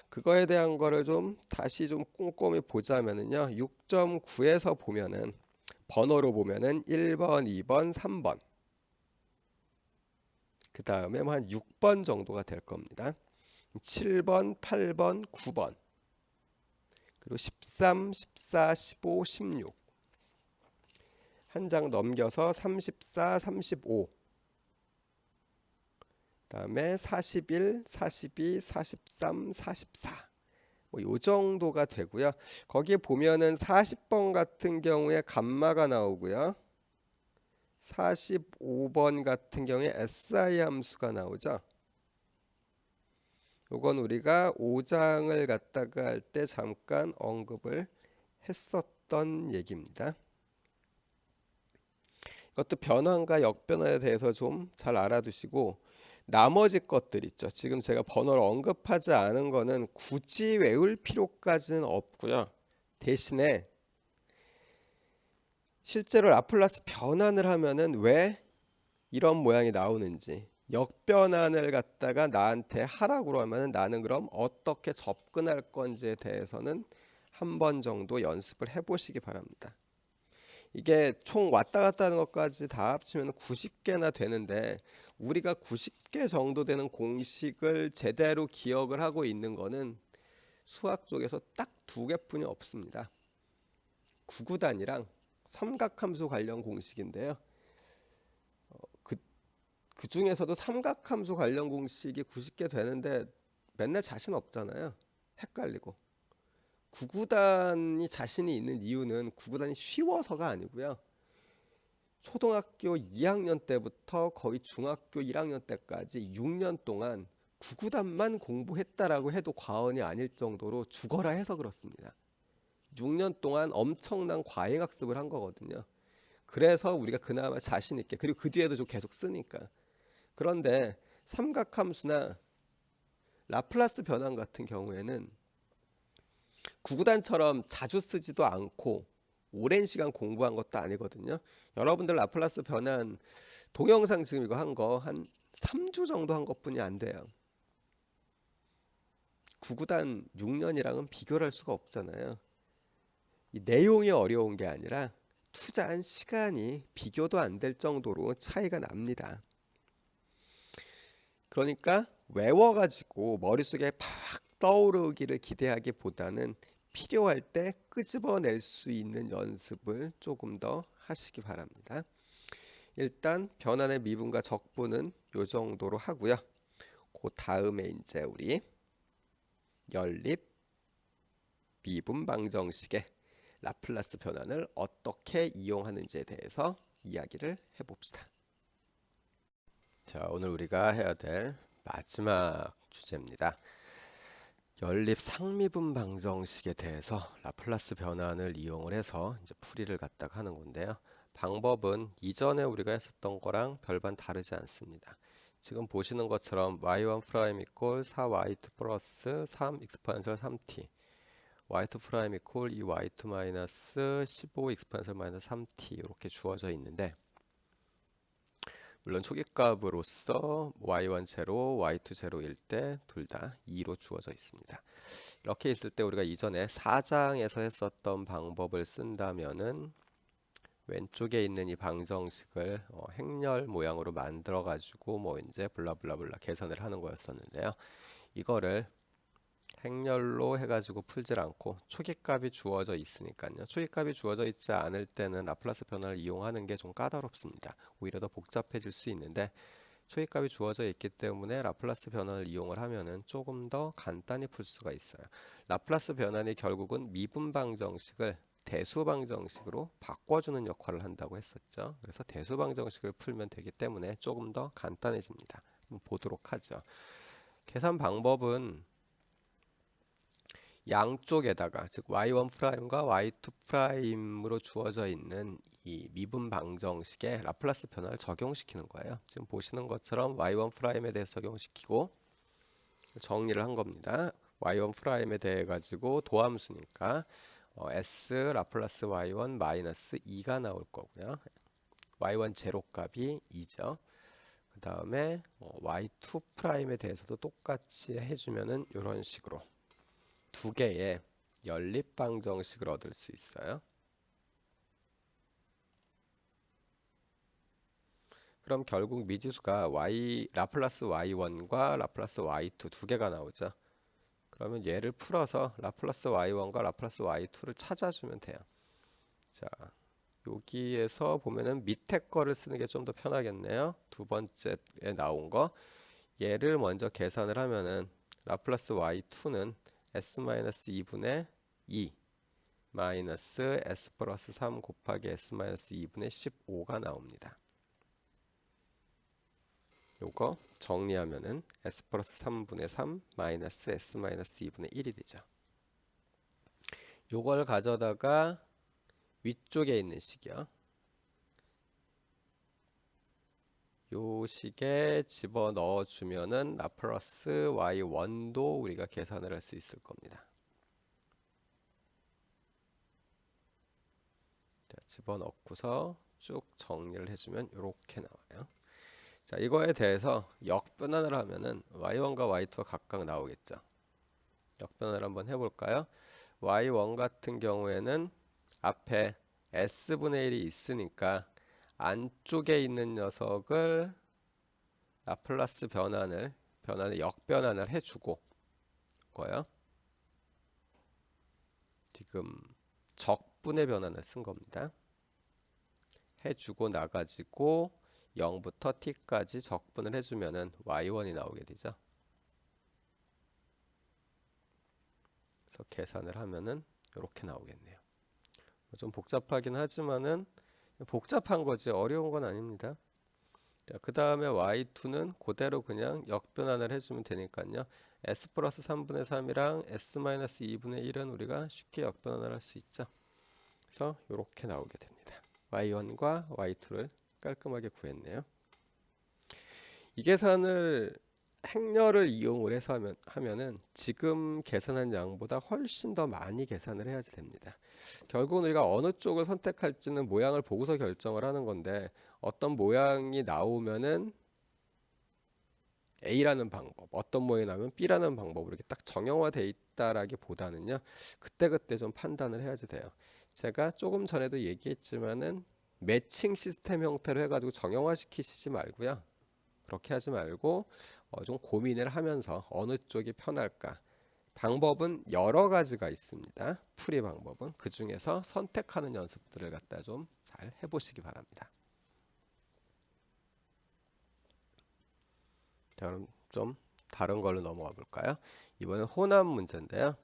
S1: 그거에 대한 거를 좀 다시 좀 꼼꼼히 보자면은요. 6.9에서 보면은 번호로 보면은 1번, 2번, 3번. 그 다음에 뭐 한 6번 정도가 될 겁니다. 7번, 8번, 9번. 그리고 13, 14, 15, 16. 한 장 넘겨서 34, 35. 그다음에 41, 42, 43, 44. 뭐 요 정도가 되고요. 거기에 보면은 40번 같은 경우에 감마가 나오고요. 45번 같은 경우에 SI 함수가 나오죠. 요건 우리가 5장을 갖다가 할 때 잠깐 언급을 했었던 얘기입니다. 이것도 변환과 역변환에 대해서 좀 잘 알아두시고 나머지 것들 있죠. 지금 제가 번호를 언급하지 않은 거는 굳이 외울 필요까지는 없고요. 대신에 실제로 라플라스 변환을 하면은 왜 이런 모양이 나오는지, 역변환을 갖다가 나한테 하라고 하면은 나는 그럼 어떻게 접근할 건지에 대해서는 한 번 정도 연습을 해보시기 바랍니다. 이게 총 왔다 갔다 하는 것까지 다 합치면 90개나 되는데 우리가 90개 정도 되는 공식을 제대로 기억을 하고 있는 거는 수학 쪽에서 딱 2개뿐이 없습니다. 구구단이랑 삼각함수 관련 공식인데요. 그 중에서도 삼각함수 관련 공식이 90개 되는데 맨날 자신 없잖아요. 헷갈리고. 구구단이 자신이 있는 이유는 구구단이 쉬워서가 아니고요. 초등학교 2학년 때부터 거의 중학교 1학년 때까지 6년 동안 구구단만 공부했다라고 해도 과언이 아닐 정도로 죽어라 해서 그렇습니다. 6년 동안 엄청난 과잉학습을 한 거거든요. 그래서 우리가 그나마 자신 있게, 그리고 그 뒤에도 좀 계속 쓰니까. 그런데 삼각함수나 라플라스 변환 같은 경우에는 구구단처럼 자주 쓰지도 않고 오랜 시간 공부한 것도 아니거든요. 여러분들 라플라스 변환 동영상 지금 이거 한 거 한 3주 정도 한 것뿐이 안 돼요. 구구단 6년이랑은 비교를 할 수가 없잖아요. 이 내용이 어려운 게 아니라 투자한 시간이 비교도 안 될 정도로 차이가 납니다. 그러니까 외워가지고 머릿속에 팍 떠오르기를 기대하기보다는 필요할 때 끄집어낼 수 있는 연습을 조금 더 하시기 바랍니다. 일단 변환의 미분과 적분은 요 정도로 하고요. 그 다음에 이제 우리 연립 미분 방정식의 라플라스 변환을 어떻게 이용하는지에 대해서 이야기를 해봅시다. 자, 오늘 우리가 해야 될 마지막 주제입니다. 연립 상미분 방정식에 대해서 라플라스 변환을 이용을 해서 이제 풀이를 갖다가 하는 건데요. 방법은 이전에 우리가 했었던 거랑 별반 다르지 않습니다. 지금 보시는 것처럼 y1 프라임 이퀄 4y2 플러스 3 익스포넨셜 3t y2 프라임 이퀄 2y2 마이너스 15 익스포넨셜 마이너스 3t 이렇게 주어져 있는데, 물론 초기값으로서 y1 제로, y2 제로일 때 둘 다 2로 주어져 있습니다. 이렇게 있을 때 우리가 이전에 4장에서 했었던 방법을 쓴다면은 왼쪽에 있는 이 방정식을 행렬 모양으로 만들어 가지고 뭐 이제 블라블라블라 계산을 하는 거였었는데요. 이거를 행렬로 해가지고 풀질 않고 초기값이 주어져 있으니까요. 초기값이 주어져 있지 않을 때는 라플라스 변화를 이용하는 게 좀 까다롭습니다. 오히려 더 복잡해질 수 있는데 초이값이 주어져 있기 때문에 라플라스 변환을 이용을 하면은 조금 더 간단히 풀 수가 있어요. 라플라스 변환이 결국은 미분방정식을 대수방정식으로 바꿔주는 역할을 한다고 했었죠. 그래서 대수방정식을 풀면 되기 때문에 조금 더 간단해집니다. 한번 보도록 하죠. 계산 방법은 양쪽에다가 즉 y1 프라임과 y2 프라임으로 주어져 있는 이 미분 방정식에 라플라스 변화를 적용시키는 거예요. 지금 보시는 것처럼 y1 프라임에 대해서 적용시키고 정리를 한 겁니다. y1 프라임에 대해 가지고 도함수니까 s 라플라스 y1 마이너스 2가 나올 거고요. y1 제로 값이 2죠. 그 다음에 y2 프라임에 대해서도 똑같이 해주면은 이런 식으로 두 개의 연립방정식을 얻을 수 있어요. 그럼 결국 미지수가 라플라스 y1과 라플라스 y2 두 개가 나오죠. 그러면 얘를 풀어서 라플라스 y1과 라플라스 y2를 찾아주면 돼요. 자, 여기에서 보면은 밑에 거를 쓰는 게 좀 더 편하겠네요. 두 번째에 나온 거. 얘를 먼저 계산을 하면은 라플라스 y2는 s-2분의 2 마이너스 s 플러스 3 곱하기 s-2분의 15가 나옵니다. 요거 정리하면은 s 플러스 3분의 3 마이너스 s-2분의 1이 되죠. 요걸 가져다가 위쪽에 있는 식이요. 요 식에 집어넣어 주면은 라플러스 y1도 우리가 계산을 할 수 있을 겁니다. 자, 집어넣고서 쭉 정리를 해주면 이렇게 나와요. 자, 이거에 대해서 역변환을 하면은 y1과 y2가 각각 나오겠죠. 역변환을 한번 해볼까요? y1 같은 경우에는 앞에 s분의 1이 있으니까 안쪽에 있는 녀석을 라플라스 변환을 역변환을 해주고 거요. 지금 적분의 변환을 쓴 겁니다. 해주고 나가지고 0부터 t까지 적분을 해주면은 y1이 나오게 되죠. 그래서 계산을 하면은 이렇게 나오겠네요. 좀 복잡하긴 하지만은 복잡한 거지 어려운 건 아닙니다. 그 다음에 y2는 그대로 그냥 역변환을 해주면 되니까요. s 플러스 3분의 3이랑 s 마이너스 2분의 1은 우리가 쉽게 역변환을 할 수 있죠. 그래서 이렇게 나오게 됩니다. y1과 y2를 깔끔하게 구했네요. 이 계산을 행렬을 이용을 해서 하면은 지금 계산한 양보다 훨씬 더 많이 계산을 해야지 됩니다. 결국은 우리가 어느 쪽을 선택할지는 모양을 보고서 결정을 하는 건데 어떤 모양이 나오면은 A라는 방법, 어떤 모양이 나오면 B라는 방법으로 이렇게 딱 정형화되어 있다라기보다는요. 그때그때 좀 판단을 해야지 돼요. 제가 조금 전에도 얘기했지만은 매칭 시스템 형태로 해가지고 정형화시키시지 말고요. 그렇게 하지 말고 좀 고민을 하면서 어느 쪽이 편할까. 방법은 여러 가지가 있습니다. 풀이 방법은 그 중에서 선택하는 연습들을 갖다 좀 잘 해보시기 바랍니다. 자, 그럼 좀 다른 걸로 넘어가 볼까요? 이번엔 혼합 문제인데요.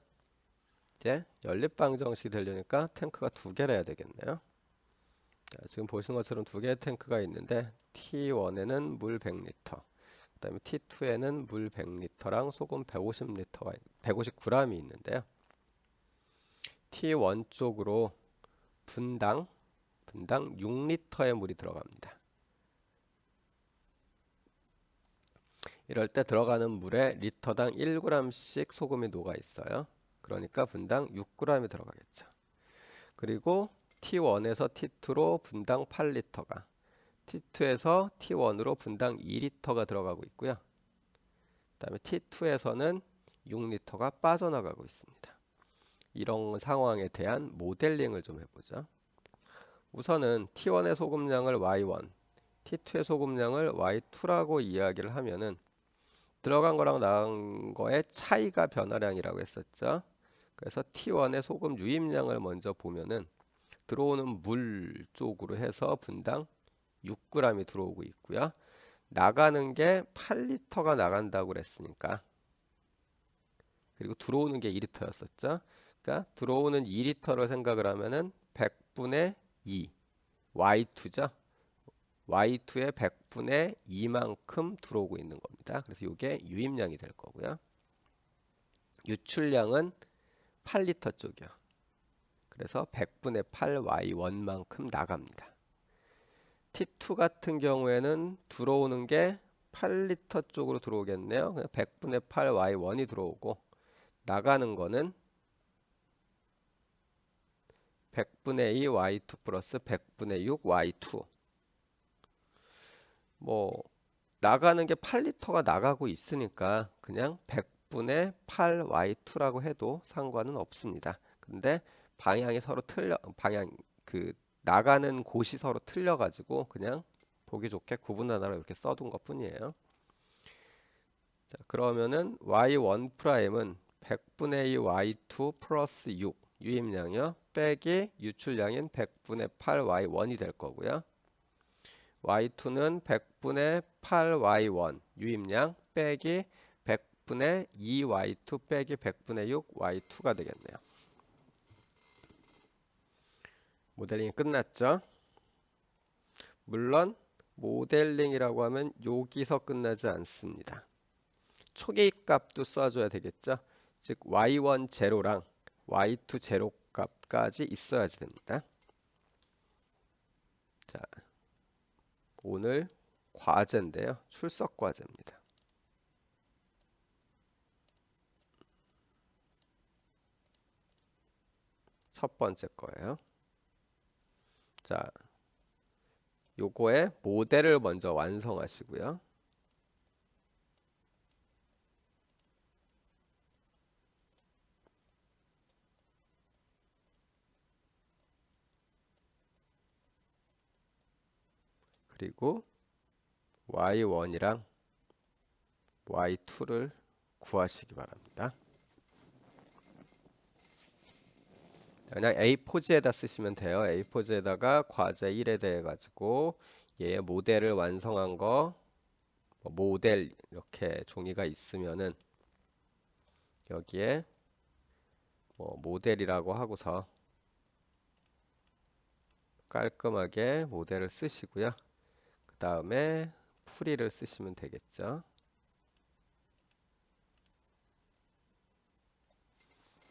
S1: 이제 연립방정식이 되려니까 탱크가 두 개를 해야 되겠네요. 자, 지금 보시는 것처럼 두 개의 탱크가 있는데 T1에는 물 100리터, 그 다음에 T2에는 물 100리터랑 소금 150리터가 150g이 있는데요. T1 쪽으로 분당 6리터의 물이 들어갑니다. 이럴 때 들어가는 물에 리터당 1g씩 소금이 녹아 있어요. 그러니까 분당 6g이 들어가겠죠. 그리고 T1에서 T2로 분당 8리터가, T2에서 T1으로 분당 2리터가 들어가고 있고요. 그 다음에 T2에서는 6리터가 빠져나가고 있습니다. 이런 상황에 대한 모델링을 좀 해보죠. 우선은 T1의 소금량을 Y1, T2의 소금량을 Y2라고 이야기를 하면은 들어간 거랑 나온 거의 차이가 변화량이라고 했었죠. 그래서 T1의 소금 유입량을 먼저 보면은 들어오는 물 쪽으로 해서 분당 6g이 들어오고 있고요. 나가는 게 8리터가 나간다고 그랬으니까, 그리고 들어오는 게 2리터였었죠. 그러니까 들어오는 2리터를 생각을 하면은 100분의 2 Y2죠. Y2의 100분의 2만큼 들어오고 있는 겁니다. 그래서 이게 유입량이 될 거고요. 유출량은 8리터 쪽이요. 그래서 100분의 8 Y1만큼 나갑니다. T2 같은 경우에는 들어오는 게 8리터 쪽으로 들어오겠네요. 100분의 8 Y1이 들어오고, 나가는 거는 100분의 2 Y2 플러스 100분의 6 Y2. 뭐 나가는 게 8리터가 나가고 있으니까 그냥 100분의 8 Y2라고 해도 상관은 없습니다. 근데 방향이 서로 방향 그 나가는 곳이 서로 틀려 가지고 그냥 보기 좋게 구분 하나로 이렇게 써둔 것뿐이에요. 자, 그러면은 Y1 프라임은 100분의 2 Y2 플러스 6 유입량이요. 빼기 유출량인 100분의 8 Y1이 될 거고요. Y2는 100분의 8 Y1 유입량 빼기 100분의 2 Y2 빼기 100분의 6 Y2가 되겠네요. 모델링이 끝났죠? 물론 모델링이라고 하면 여기서 끝나지 않습니다. 초기 값도 써줘야 되겠죠? 즉 Y1 제로랑 Y2 제로 값까지 있어야지 됩니다. 자, 오늘 과제인데요. 출석 과제입니다. 첫 번째 거예요. 자, 요거의 모델을 먼저 완성하시고요. 그리고 Y1이랑 Y2를 구하시기 바랍니다. 그냥 A4지에다 쓰시면 돼요. A4지에다가 과제 1에 대해 가지고 얘의 모델을 완성한 거, 모델 이렇게 종이가 있으면은 여기에 모델이라고 하고서 깔끔하게 모델을 쓰시고요. 그 다음에 풀이를 쓰시면 되겠죠.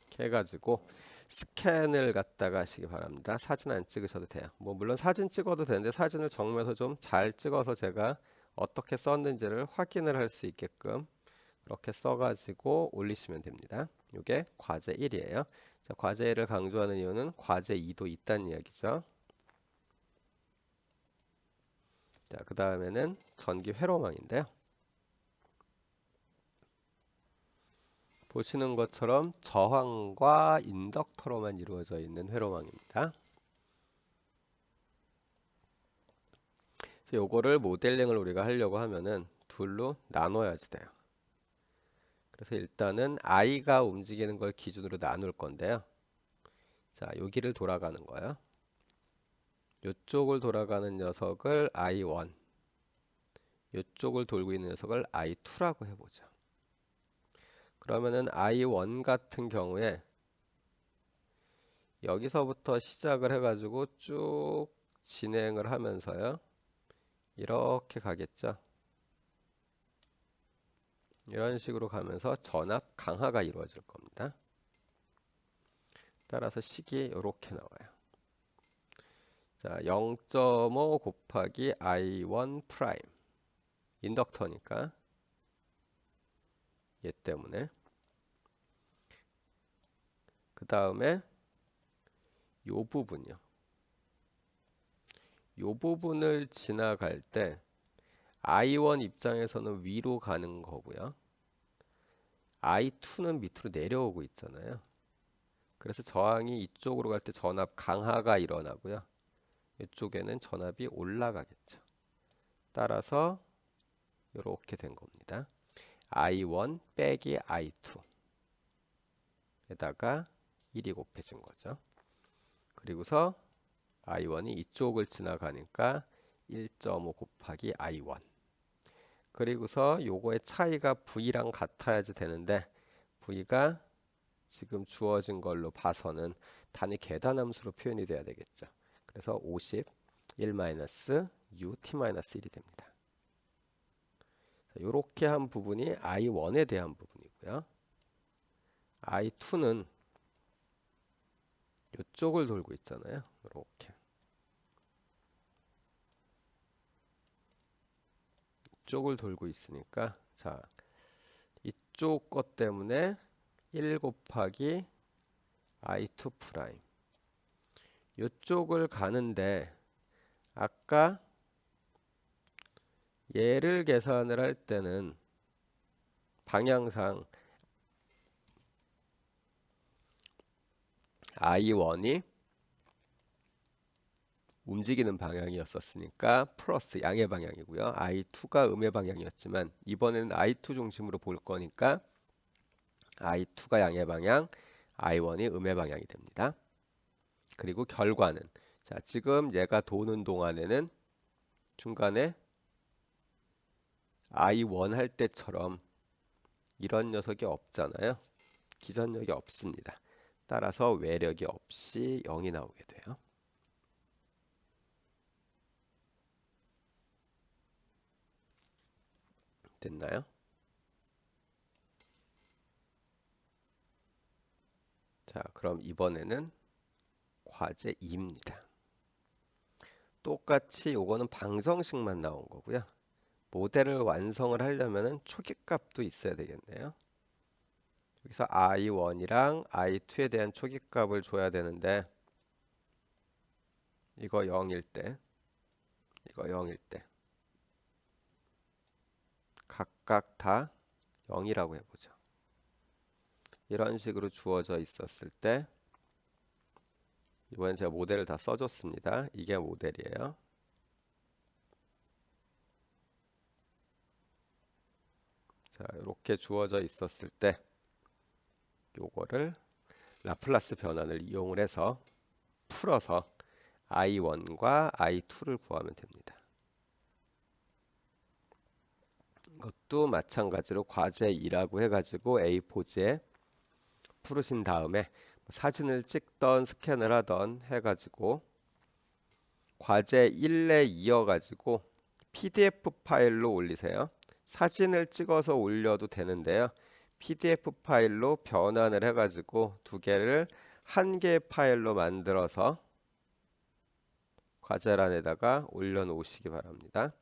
S1: 이렇게 해가지고 스캔을 갖다가 하시기 바랍니다. 사진 안 찍으셔도 돼요. 물론 사진 찍어도 되는데 사진을 정면에서 좀 잘 찍어서 제가 어떻게 썼는지를 확인을 할 수 있게끔 그렇게 써가지고 올리시면 됩니다. 이게 과제 1이에요. 자, 과제 1을 강조하는 이유는 과제 2도 있다는 이야기죠. 자, 그 다음에는 전기 회로망인데요. 보시는 것처럼 저항과 인덕터로만 이루어져 있는 회로망입니다. 요거를 모델링을 우리가 하려고 하면은 둘로 나눠야지 돼요. 그래서 일단은 I가 움직이는 걸 기준으로 나눌 건데요. 자, 여기를 돌아가는 거예요. 이쪽을 돌아가는 녀석을 I1, 이쪽을 돌고 있는 녀석을 I2라고 해보죠. 그러면은 I1 같은 경우에 여기서부터 시작을 해가지고 쭉 진행을 하면서요. 이렇게 가겠죠. 이런 식으로 가면서 전압 강화가 이루어질 겁니다. 따라서 식이 이렇게 나와요. 자, 0.5 곱하기 I1 프라임. 인덕터니까 얘 때문에. 그 다음에 요 부분이요. 요 부분을 지나갈 때 I1 입장에서는 위로 가는 거고요. I2는 밑으로 내려오고 있잖아요. 그래서 저항이 이쪽으로 갈 때 전압 강화가 일어나고요. 이쪽에는 전압이 올라가겠죠. 따라서 이렇게 된 겁니다. I1 빼기 I2 에다가 1이 곱해진 거죠. 그리고서 I1이 이쪽을 지나가니까 1.5 곱하기 I1. 그리고서 요거의 차이가 V랑 같아야지 되는데 V가 지금 주어진 걸로 봐서는 단위 계단함수로 표현이 돼야 되겠죠. 그래서 50, 1-UT-1이 됩니다. 이렇게 한 부분이 I1에 대한 부분이고요. I2는 이쪽을 돌고 있잖아요. 이렇게. 이쪽을 돌고 있으니까 자, 이쪽 것 때문에 1 곱하기 I2 프라임. 이쪽을 가는데 아까 얘를 계산을 할 때는 방향상 I1이 움직이는 방향이었었으니까 플러스 양의 방향이고요. I2가 음의 방향이었지만 이번에는 I2 중심으로 볼 거니까 I2가 양의 방향, I1이 음의 방향이 됩니다. 그리고 결과는 자, 지금 얘가 도는 동안에는 중간에 I1 할 때처럼 이런 녀석이 없잖아요. 기전력이 없습니다. 따라서 외력이 없이 0이 나오게 돼요. 됐나요? 자, 그럼 이번에는 과제 2입니다. 똑같이 요거는 방정식만 나온 거고요. 모델을 완성을 하려면 초기값도 있어야 되겠네요. 여기서 I1이랑 I2에 대한 초기값을 줘야 되는데 이거 0일 때, 이거 0일 때 각각 다 0이라고 해보죠. 이런 식으로 주어져 있었을 때 이번엔 제가 모델을 다 써줬습니다. 이게 모델이에요. 자, 이렇게 주어져 있었을 때 요거를 라플라스 변환을 이용을 해서 풀어서 I1과 I2를 구하면 됩니다. 이것도 마찬가지로 과제 2라고 해가지고 A4지에 풀으신 다음에 사진을 찍던 스캔을 하던 해가지고 과제 1에 이어가지고 PDF 파일로 올리세요. 사진을 찍어서 올려도 되는데요. PDF 파일로 변환을 해가지고 두 개를 한 개의 파일로 만들어서 과제란에다가 올려놓으시기 바랍니다.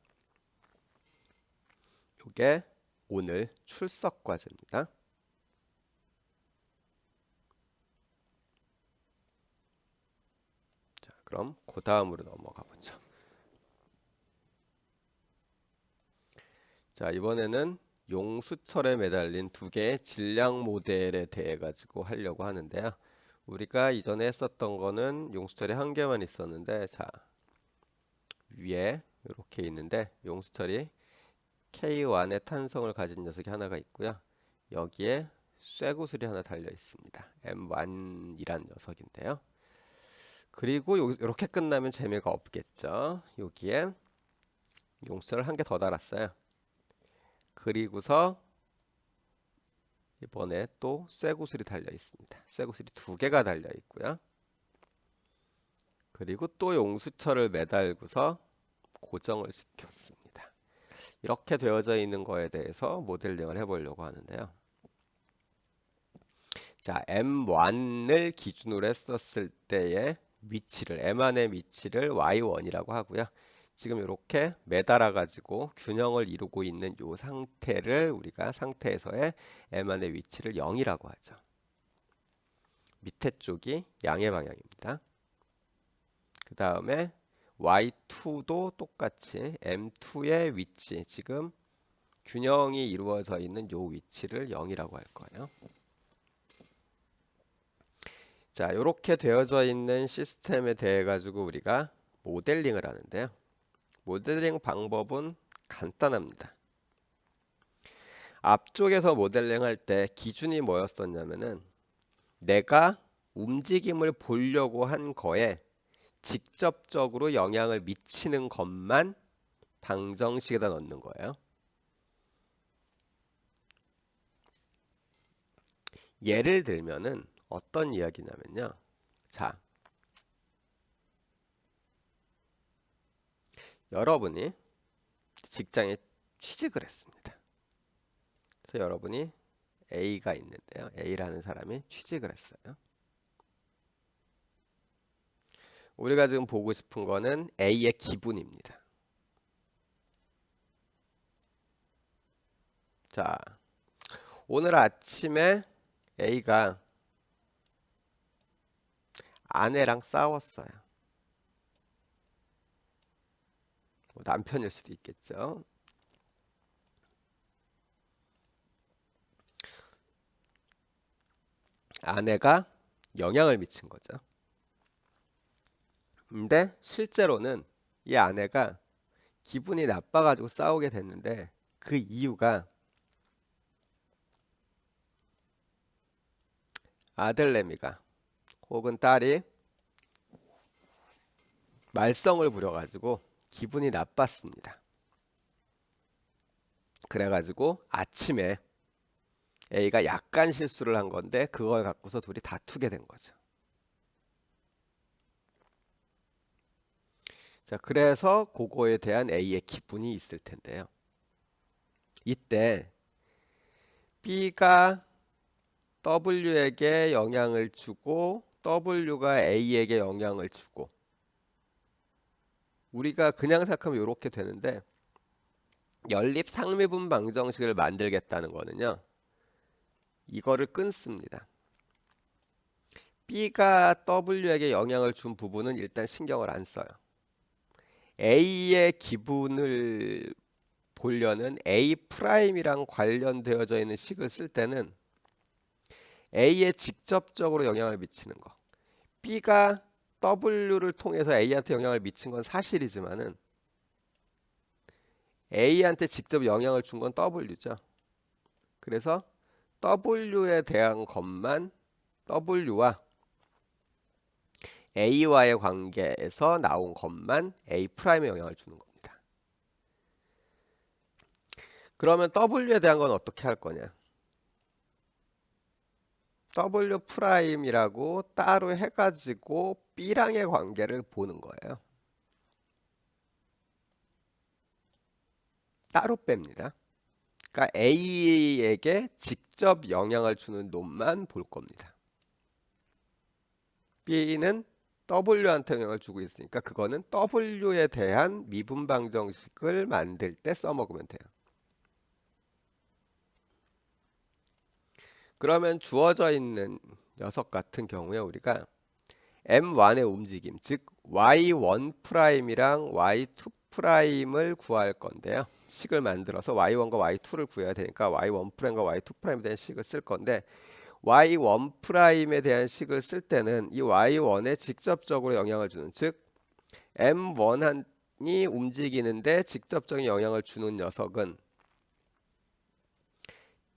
S1: 이게 오늘 출석 과제입니다. 자, 그럼 그 다음으로 넘어가 보죠. 자, 이번에는 용수철에 매달린 두 개의 질량 모델에 대해 가지고 하려고 하는데요. 우리가 이전에 했었던 거는 용수철이 한 개만 있었는데, 자, 위에 이렇게 있는데 용수철이 K1의 탄성을 가진 녀석이 하나가 있고요. 여기에 쇠구슬이 하나 달려 있습니다. M1이란 녀석인데요. 그리고 이렇게 끝나면 재미가 없겠죠. 여기에 용수철을 한 개 더 달았어요. 그리고서 이번에 또 쇠구슬이 달려 있습니다. 쇠구슬이 두 개가 달려 있고요. 그리고 또 용수철을 매달고서 고정을 시켰습니다. 이렇게 되어져 있는 거에 대해서 모델링을 해보려고 하는데요. 자, M1을 기준으로 했었을 때의 위치를, M1의 위치를 Y1이라고 하고요. 지금 이렇게 매달아 가지고 균형을 이루고 있는 이 상태를 우리가 상태에서의 M1의 위치를 0이라고 하죠. 밑에 쪽이 양의 방향입니다. 그 다음에 Y2도 똑같이 M2의 위치, 지금 균형이 이루어져 있는 이 위치를 0이라고 할 거예요. 자, 이렇게 되어져 있는 시스템에 대해 가지고 우리가 모델링을 하는데요. 모델링 방법은 간단합니다. 앞쪽에서 모델링 할 때 기준이 뭐였었냐면은 내가 움직임을 보려고 한 거에 직접적으로 영향을 미치는 것만 방정식에다 넣는 거예요. 예를 들면은 어떤 이야기냐면요. 자, 여러분이 직장에 취직을 했습니다. 그래서 여러분이 A가 있는데요. A라는 사람이 취직을 했어요. 우리가 지금 보고 싶은 거는 A의 기분입니다. 자, 오늘 아침에 A가 아내랑 싸웠어요. 뭐 남편일 수도 있겠죠. 아내가 영향을 미친 거죠. 근데 실제로는 이 아내가 기분이 나빠가지고 싸우게 됐는데 그 이유가 아들내미가 혹은 딸이 말썽을 부려가지고 기분이 나빴습니다. 그래가지고 아침에 A가 약간 실수를 한 건데 그걸 갖고서 둘이 다투게 된 거죠. 자, 그래서 그거에 대한 A의 기분이 있을 텐데요. 이때 B가 W에게 영향을 주고 W가 A에게 영향을 주고 우리가 그냥 생각하면 이렇게 되는데 연립 상미분 방정식을 만들겠다는 거는요. 이거를 끊습니다. B가 W에게 영향을 준 부분은 일단 신경을 안 써요. A의 기분을 보려는 A 프라임이랑 관련되어져 있는 식을 쓸 때는 A에 직접적으로 영향을 미치는 거. B가 W를 통해서 A한테 영향을 미친 건 사실이지만은 A한테 직접 영향을 준 건 W죠. 그래서 W에 대한 것만 W와 A와의 관계에서 나온 것만 A 프라임에 영향을 주는 겁니다. 그러면 W에 대한 건 어떻게 할 거냐? W 프라임이라고 따로 해가지고 B랑의 관계를 보는 거예요. 따로 뺍니다. 그러니까 A에게 직접 영향을 주는 놈만 볼 겁니다. B는 W한테 영향을 주고 있으니까 그거는 W에 대한 미분 방정식을 만들 때 써먹으면 돼요. 그러면 주어져 있는 녀석 같은 경우에 우리가 M1의 움직임, 즉 Y1'이랑 Y2'을 구할 건데요. 식을 만들어서 Y1과 Y2를 구해야 되니까 Y1'과 Y2'에 대한 식을 쓸 건데 Y1'에 대한 식을 쓸 때는 이 Y1에 직접적으로 영향을 주는, 즉 M1이 움직이는데 직접적인 영향을 주는 녀석은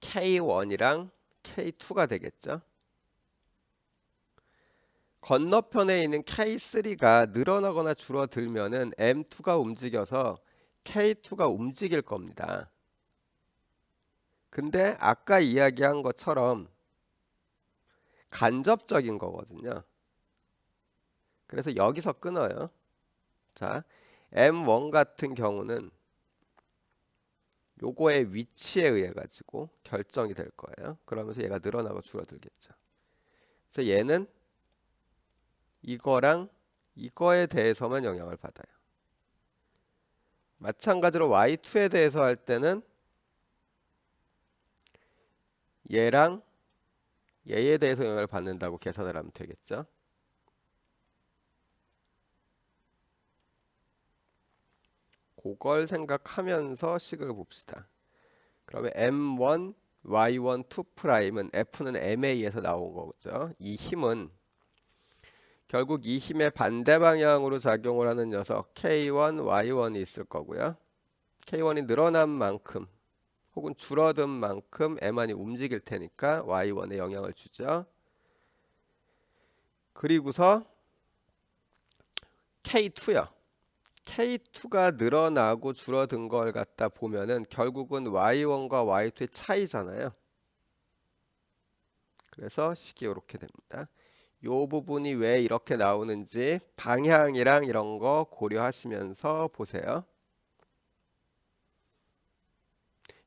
S1: K1이랑 K2가 되겠죠. 건너편에 있는 K3가 늘어나거나 줄어들면은 M2가 움직여서 K2가 움직일 겁니다. 근데 아까 이야기한 것처럼 간접적인 거거든요. 그래서 여기서 끊어요. 자, M1 같은 경우는 요거의 위치에 의해 가지고 결정이 될 거예요. 그러면서 얘가 늘어나고 줄어들겠죠. 그래서 얘는 이거랑 이거에 대해서만 영향을 받아요. 마찬가지로 Y2에 대해서 할 때는 얘랑 얘에 대해서 영향을 받는다고 계산을 하면 되겠죠. 그걸 생각하면서 식을 봅시다. 그러면 M1, Y1, 2'은 F는 MA에서 나온 거죠. 이 힘은 결국 이 힘의 반대 방향으로 작용을 하는 녀석 K1, Y1이 있을 거고요. K1이 늘어난 만큼 혹은 줄어든 만큼 M1이 움직일 테니까 Y1에 영향을 주죠. 그리고서 K2요. K2가 늘어나고 줄어든 걸 갖다 보면은 결국은 Y1과 Y2의 차이잖아요. 그래서 식이 이렇게 됩니다. 요 부분이 왜 이렇게 나오는지 방향이랑 이런 거 고려하시면서 보세요.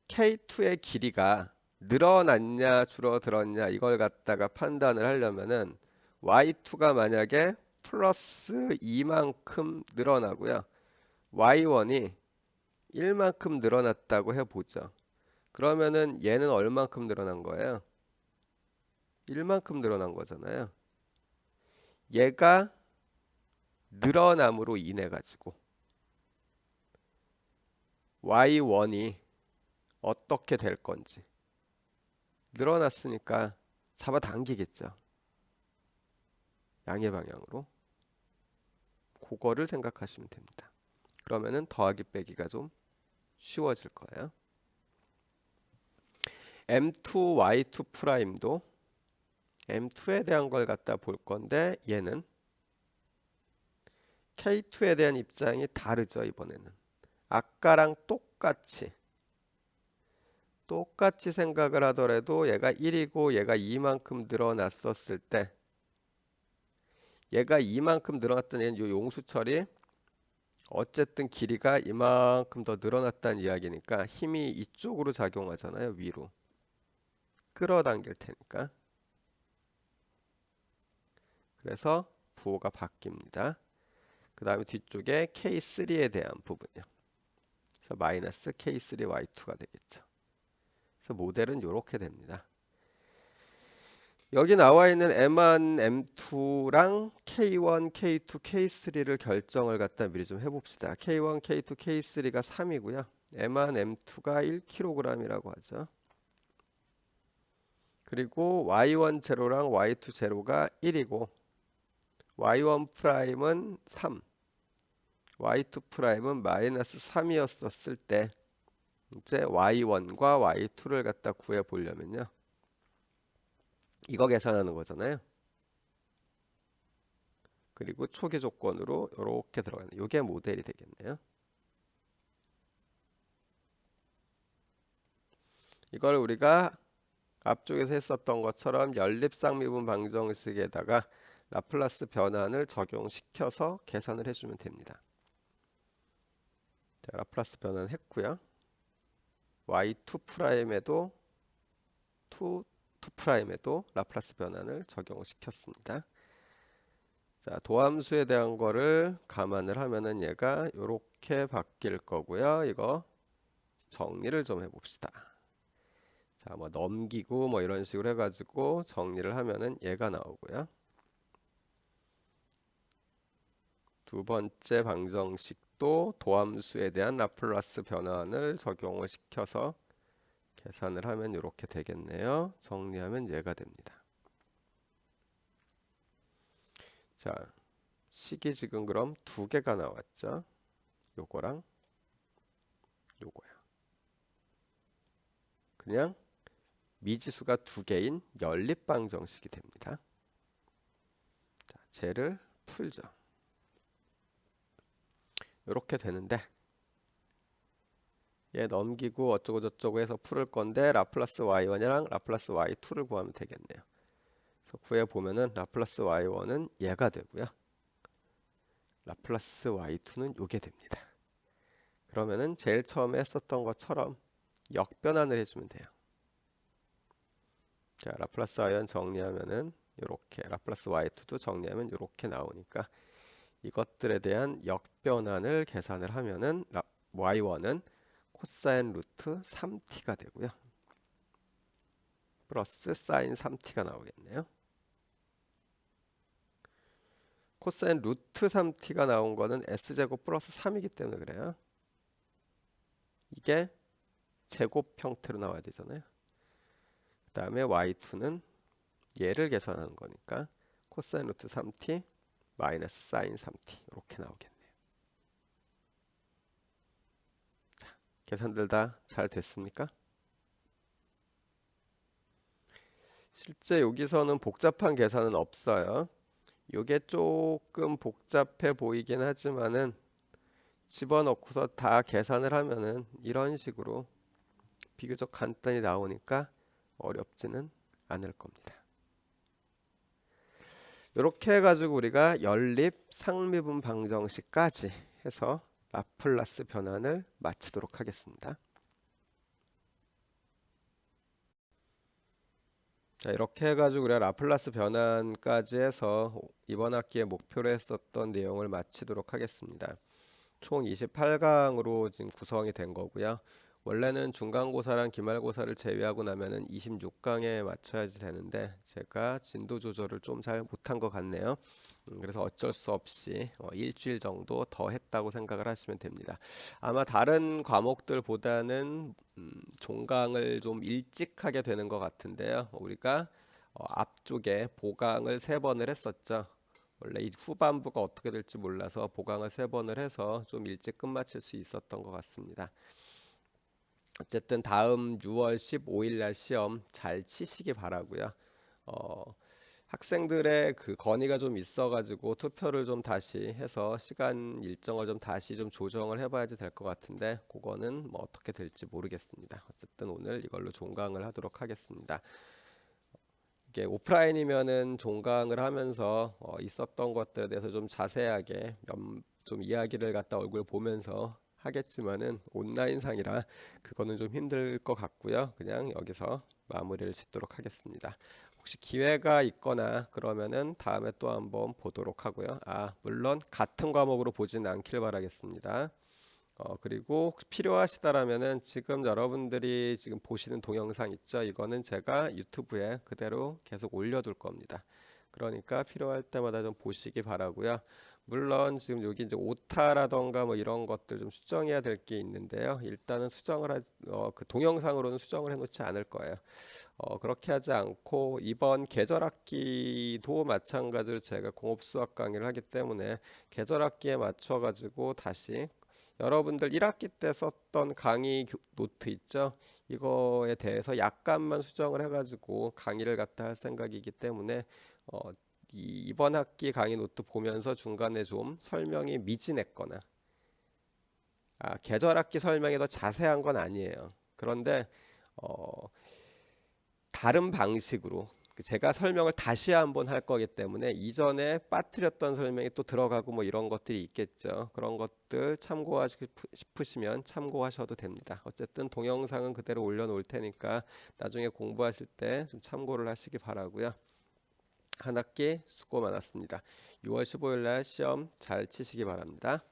S1: K2의 길이가 늘어났냐 줄어들었냐 이걸 갖다가 판단을 하려면은 Y2가 만약에 플러스 2만큼 늘어나고요. Y1이 1만큼 늘어났다고 해보죠. 그러면은 얘는 얼만큼 늘어난 거예요? 1만큼 늘어난 거잖아요. 얘가 늘어남으로 인해 가지고 Y1이 어떻게 될 건지 늘어났으니까 잡아당기겠죠. 양의 방향으로. 그거를 생각하시면 됩니다. 그러면은 더하기 빼기가 좀 쉬워질 거예요. M2 Y2 프라임도 M2에 대한 걸 갖다 볼 건데 얘는 K2에 대한 입장이 다르죠. 이번에는 아까랑 똑같이 생각을 하더라도 얘가 1이고 얘가 2만큼 늘어났었을 때 얘가 이만큼 늘어났던 얘는 요 용수철이 어쨌든 길이가 이만큼 더 늘어났다는 이야기니까 힘이 이쪽으로 작용하잖아요. 위로 끌어당길 테니까. 그래서 부호가 바뀝니다. 그 다음에 뒤쪽에 K3에 대한 부분이요. 그래서 마이너스 K3Y2가 되겠죠. 그래서 모델은 이렇게 됩니다. 여기 나와 있는 M1, M2랑 K1, K2, K3를 결정을 갖다 미리 좀 해봅시다. K1, K2, K3가 3이고요. M1, M2가 1kg이라고 하죠. 그리고 Y1 제로랑 Y2 제로가 1이고 Y1 프라임은 3, Y2 프라임은 마이너스 3이었었을 때 이제 Y1과 Y2를 갖다 구해 보려면요. 이거 계산하는 거잖아요. 그리고 초기 조건으로 이렇게 들어가는 이게 모델이 되겠네요. 이걸 우리가 앞쪽에서 했었던 것처럼 연립쌍미분 방정식에다가 라플라스 변환을 적용시켜서 계산을 해주면 됩니다. 자, 라플라스 변환 했고요. Y2 프라임에도 2 프라임에도 라플라스 변환을 적용시켰습니다. 자, 도함수에 대한 거를 감안을 하면은 얘가 이렇게 바뀔 거고요. 이거 정리를 좀 해봅시다. 자, 뭐 넘기고 뭐 이런 식으로 해가지고 정리를 하면은 얘가 나오고요. 두 번째 방정식도 도함수에 대한 라플라스 변환을 적용을 시켜서 계산을 하면 이렇게 되겠네요. 정리하면 얘가 됩니다. 자, 식이 지금 그럼 두 개가 나왔죠. 요거랑 요거야. 그냥 미지수가 두 개인 연립방정식이 됩니다. 자, 쟤를 풀죠. 이렇게 되는데 얘 넘기고 어쩌고 저쩌고 해서 풀을 건데 라플라스 y1이랑 라플라스 y2를 구하면 되겠네요. 그래서 구해 보면은 라플라스 y1은 얘가 되고요. 라플라스 y2는 요게 됩니다. 그러면은 제일 처음에 했었던 것처럼 역변환을 해주면 돼요. 자, 라플라스 y1 정리하면은 요렇게 라플라스 y2도 정리하면 요렇게 나오니까 이것들에 대한 역변환을 계산을 하면은 y1은 코사인 루트 3t가 되고요. 플러스 사인 3t가 나오겠네요. 코사인 루트 3t가 나온 거는 s제곱 플러스 3이기 때문에 그래요. 이게 제곱 형태로 나와야 되잖아요. 그 다음에 y2는 얘를 계산하는 거니까 코사인 루트 3t 마이너스 사인 3t 이렇게 나오겠네요. 자, 계산들 다 잘 됐습니까? 실제 여기서는 복잡한 계산은 없어요. 이게 조금 복잡해 보이긴 하지만은 집어넣고서 다 계산을 하면은 이런 식으로 비교적 간단히 나오니까 어렵지는 않을 겁니다. 이렇게 해가지고 우리가 연립, 상미분 방정식까지 해서 라플라스 변환을 마치도록 하겠습니다. 자, 이렇게 해가지고 우리가 라플라스 변환까지 해서 이번 학기에 목표로 했었던 내용을 마치도록 하겠습니다. 총 28강으로 지금 구성이 된 거고요. 원래는 중간고사랑 기말고사를 제외하고 나면은 26강에 맞춰야지 되는데 제가 진도 조절을 좀 잘 못한 것 같네요. 그래서 어쩔 수 없이 일주일 정도 더 했다고 생각을 하시면 됩니다. 아마 다른 과목들보다는 종강을 좀 일찍 하게 되는 것 같은데요. 우리가 앞쪽에 보강을 3번을 했었죠. 원래 이 후반부가 어떻게 될지 몰라서 보강을 3번을 해서 좀 일찍 끝마칠 수 있었던 것 같습니다. 어쨌든 다음 6월 15일 날 시험 잘 치시기 바라고요. 학생들의 그 건의가 좀 있어가지고 투표를 좀 다시 해서 시간 일정을 좀 다시 좀 조정을 해봐야지 될 것 같은데 그거는 뭐 어떻게 될지 모르겠습니다. 어쨌든 오늘 이걸로 종강을 하도록 하겠습니다. 이게 오프라인이면은 종강을 하면서 있었던 것들에 대해서 좀 자세하게 좀 이야기를 갖다 얼굴 보면서 하겠지만은 온라인상이라 그거는 좀 힘들 것 같고요. 그냥 여기서 마무리를 짓도록 하겠습니다. 혹시 기회가 있거나 그러면은 다음에 또 한번 보도록 하고요. 물론 같은 과목으로 보진 않길 바라겠습니다. 그리고 혹시 필요하시다라면은 지금 여러분들이 지금 보시는 동영상 있죠? 이거는 제가 유튜브에 그대로 계속 올려둘 겁니다. 그러니까 필요할 때마다 좀 보시기 바라고요. 물론 지금 여기 이제 오타라던가 뭐 이런 것들 좀 수정해야 될 게 있는데요. 일단은 그 동영상으로는 수정을 해놓지 않을 거예요. 그렇게 하지 않고 이번 계절학기도 마찬가지로 제가 공업수학 강의를 하기 때문에 계절학기에 맞춰가지고 다시 여러분들 1학기 때 썼던 강의 노트 있죠? 이거에 대해서 약간만 수정을 해가지고 강의를 갖다 할 생각이기 때문에 이번 학기 강의 노트 보면서 중간에 좀 설명이 미진했거나 계절학기 설명이 더 자세한 건 아니에요. 그런데 다른 방식으로 제가 설명을 다시 한번 할 거기 때문에 이전에 빠뜨렸던 설명이 또 들어가고 뭐 이런 것들이 있겠죠. 그런 것들 참고하시고 싶으시면 참고하셔도 됩니다. 어쨌든 동영상은 그대로 올려놓을 테니까 나중에 공부하실 때 좀 참고를 하시기 바라고요. 한 학기 수고 많았습니다. 6월 15일 날 시험 잘 치시기 바랍니다.